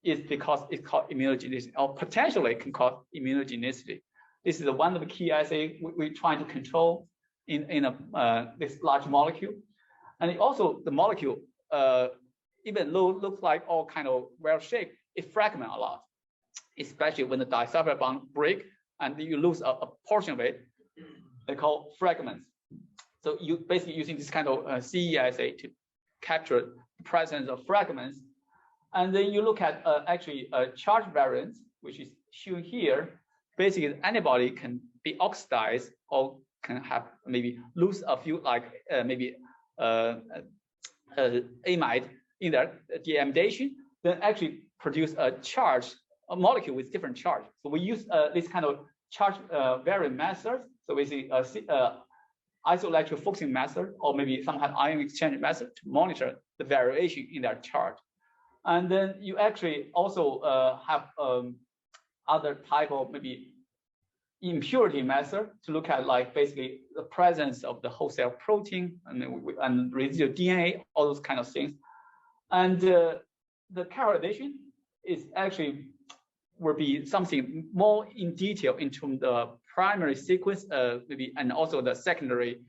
Speaker 2: it's because it's called immunogenicity, or potentially can cause immunogenicity. This is one of the key assays we're trying to control in this large molecule. And it also, the molecule, even though it looks like all kind of well-shaped, it fragments a lot, especially when the disulfide bond break and you lose a portion of it. They call fragments. So you basically using this kind of CE assay to capture the presence of fragments. And then you look at actually charge variance, which is shown here. Basically, the antibody can be oxidized or can have maybe lose a few, like maybe amide in their deamidation, then actually produce a molecule with different charge. So we use this kind of charge variant method. So we see isoelectric focusing method, or maybe some kind of ion exchange method to monitor the variation in their charge. And then you actually also have other type of maybe impurity method to look at, like basically the presence of the whole cell protein and residual DNA, all those kind of things. And the characterization is actually will be something more in detail into the primary sequence, maybe, and also the secondary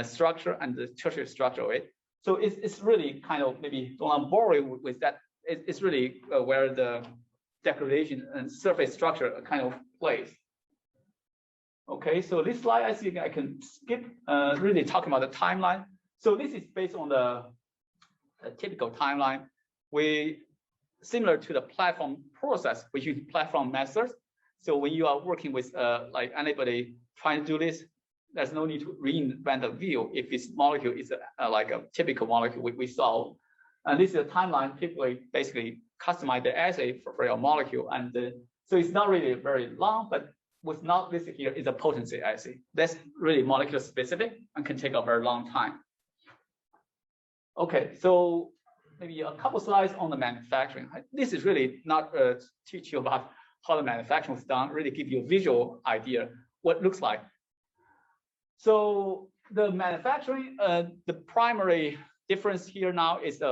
Speaker 2: structure and the tertiary structure of it. So it's really kind of, maybe don't want to bore you with that. It's really where the degradation and surface structure kind of plays. Okay, so this slide, I think I can skip really talking about the timeline. So this is based on the typical timeline. Similar to the platform process, we use platform methods. So when you are working with like anybody trying to do this, there's no need to reinvent the wheel if this molecule is like a typical molecule we solve. And this is a timeline, typically basically customize the assay for your molecule. And so it's not really very long, but what's not listed here is a potency assay. That's really molecule specific and can take a very long time. Okay, so maybe a couple slides on the manufacturing. This is really not teach you about how the manufacturing is done, really give you a visual idea what it looks like. So the manufacturing, the primary difference here now is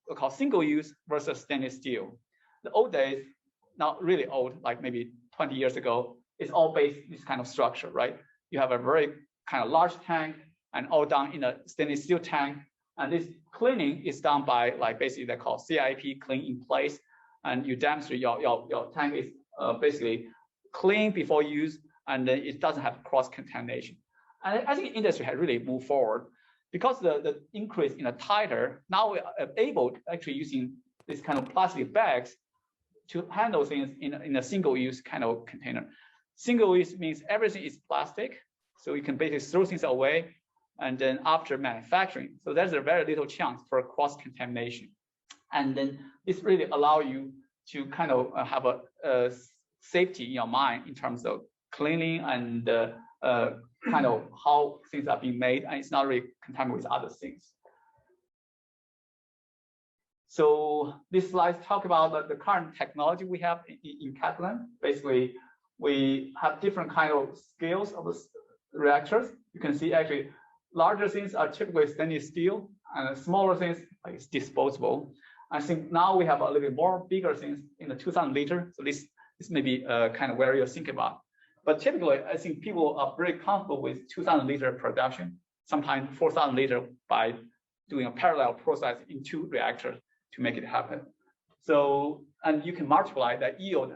Speaker 2: we call single use versus stainless steel. The old days, not really old, like maybe 20 years ago, it's all based this kind of structure, right? You have a very kind of large tank and all done in a stainless steel tank. And this cleaning is done by, like, basically they call CIP, clean in place. And you demonstrate your tank is basically clean before use, and then it doesn't have cross contamination. And I think industry has really moved forward because the increase in the titer. Now we are able to actually using this kind of plastic bags to handle things in a single-use kind of container. Single-use means everything is plastic, so you can basically throw things away, and then after manufacturing, so there's a very little chance for cross-contamination. And then this really allow you to kind of have a safety in your mind in terms of cleaning and kind of how things are being made, and it's not really contaminated with other things. So this slide talk about the current technology we have in Catalent. Basically, we have different kind of scales of the reactors. You can see actually larger things are typically stainless steel, and smaller things like it's disposable. I think now we have a little bit more bigger things in the 2,000 liter. So this may be kind of where you're thinking about. But typically, I think people are very comfortable with 2,000 liter production, sometimes 4,000 liter by doing a parallel process in 2 reactors to make it happen. So, and you can multiply that yield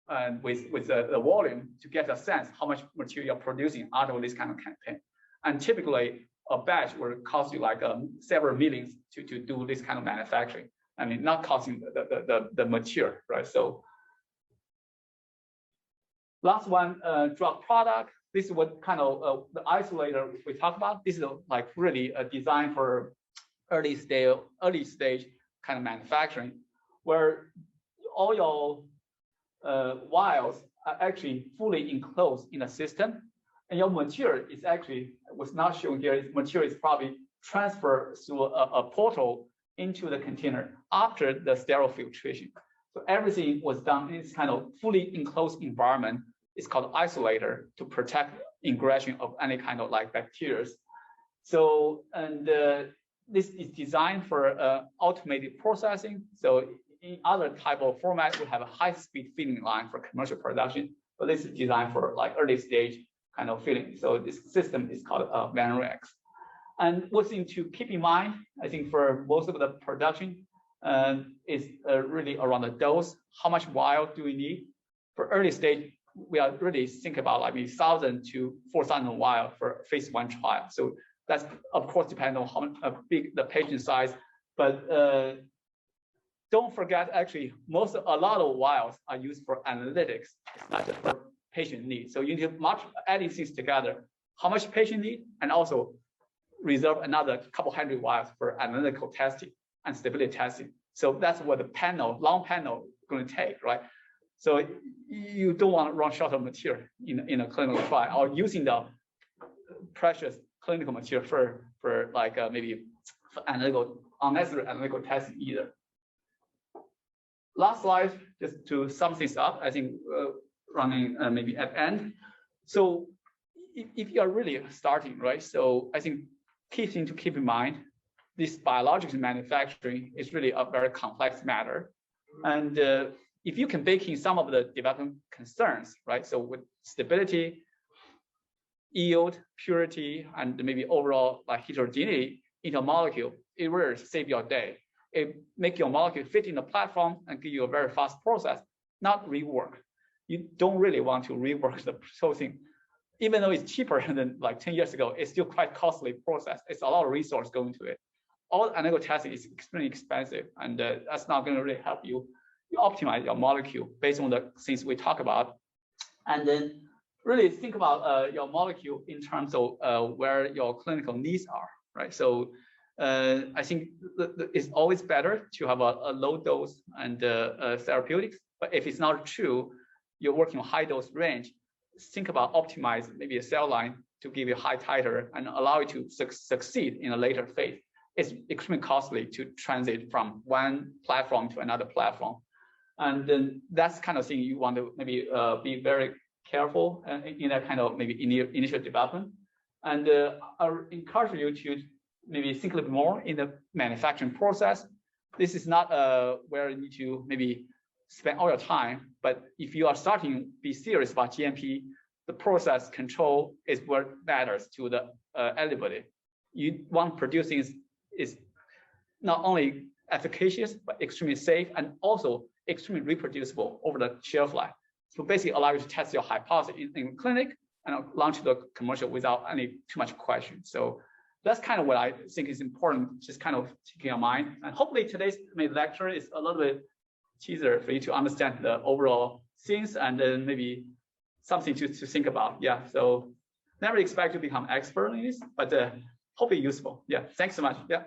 Speaker 2: and with the volume to get a sense how much material you're producing out of this kind of campaign. And typically, a batch will cost you like several millions to do this kind of manufacturing. I mean, not costing the material, right? So last one, drug product. This is what kind of the isolator we talk about. This is like really a design for early stage kind of manufacturing, where all your vials are actually fully enclosed in a system, and your material is actually what's not shown here. Material is probably transferred through a portal into the container after the sterile filtration. So everything was done in this kind of fully enclosed environment. It's called isolator to protect ingression of any kind of like bacteria. So, and this is designed for automated processing. So in other type of format, we have a high-speed filling line for commercial production, but this is designed for like early stage kind of filling. So this system is called VanRex. And what's to keep in mind, I think for most of the production is really around the dose. How much vial do we need? For early stage, we are really think about like 1,000 to 4,000 vial for phase 1 trial. So that's of course depends on how big the patient size, but don't forget actually a lot of vials are used for analytics. It's not just for patient needs. So you need to add these things together. How much patient need, and also reserve another couple hundred vials for analytical testing and stability testing. So that's what the long panel is going to take, right? So you don't want to run short of material in a clinical trial or using the precious clinical material for like maybe for unnecessary analytical testing either. Last slide, just to sum things up, I think running maybe at end. So if you are really starting, right? So I think key thing to keep in mind, this biologics manufacturing is really a very complex matter. And if you can bake in some of the development concerns, right? So with stability, yield, purity, and maybe overall like heterogeneity into a molecule, it will save your day. It make your molecule fit in the platform and give you a very fast process, not rework. You don't really want to rework the whole thing. Even though it's cheaper than like 10 years ago, it's still quite costly process. It's a lot of resource going to it. All analytical testing is extremely expensive, and that's not going to really help you. You optimize your molecule based on the things we talk about, and then really think about your molecule in terms of where your clinical needs are, right? So I think it's always better to have a low dose and therapeutics, but if it's not true, you're working on high dose range, think about optimize maybe a cell line to give you high titer and allow you to succeed in a later phase. It's extremely costly to transit from one platform to another platform. And then that's kind of thing you want to maybe be very careful in that kind of maybe initial development. And I encourage you to maybe think a little more in the manufacturing process. This is not where you need to maybe spend all your time, but if you are starting be serious about GMP, the process control is what matters to the everybody. You want producing is not only efficacious, but extremely safe and also extremely reproducible over the shelf life. So basically allow you to test your hypothesis in clinic and launch the commercial without any too much question. So that's kind of what I think is important, just kind of keeping in mind. And hopefully today's lecture is a little bit easier for you to understand the overall things and then maybe something to think about. Yeah, so never expect to become expert in this, but hopefully useful. Yeah, thanks so much. Yeah.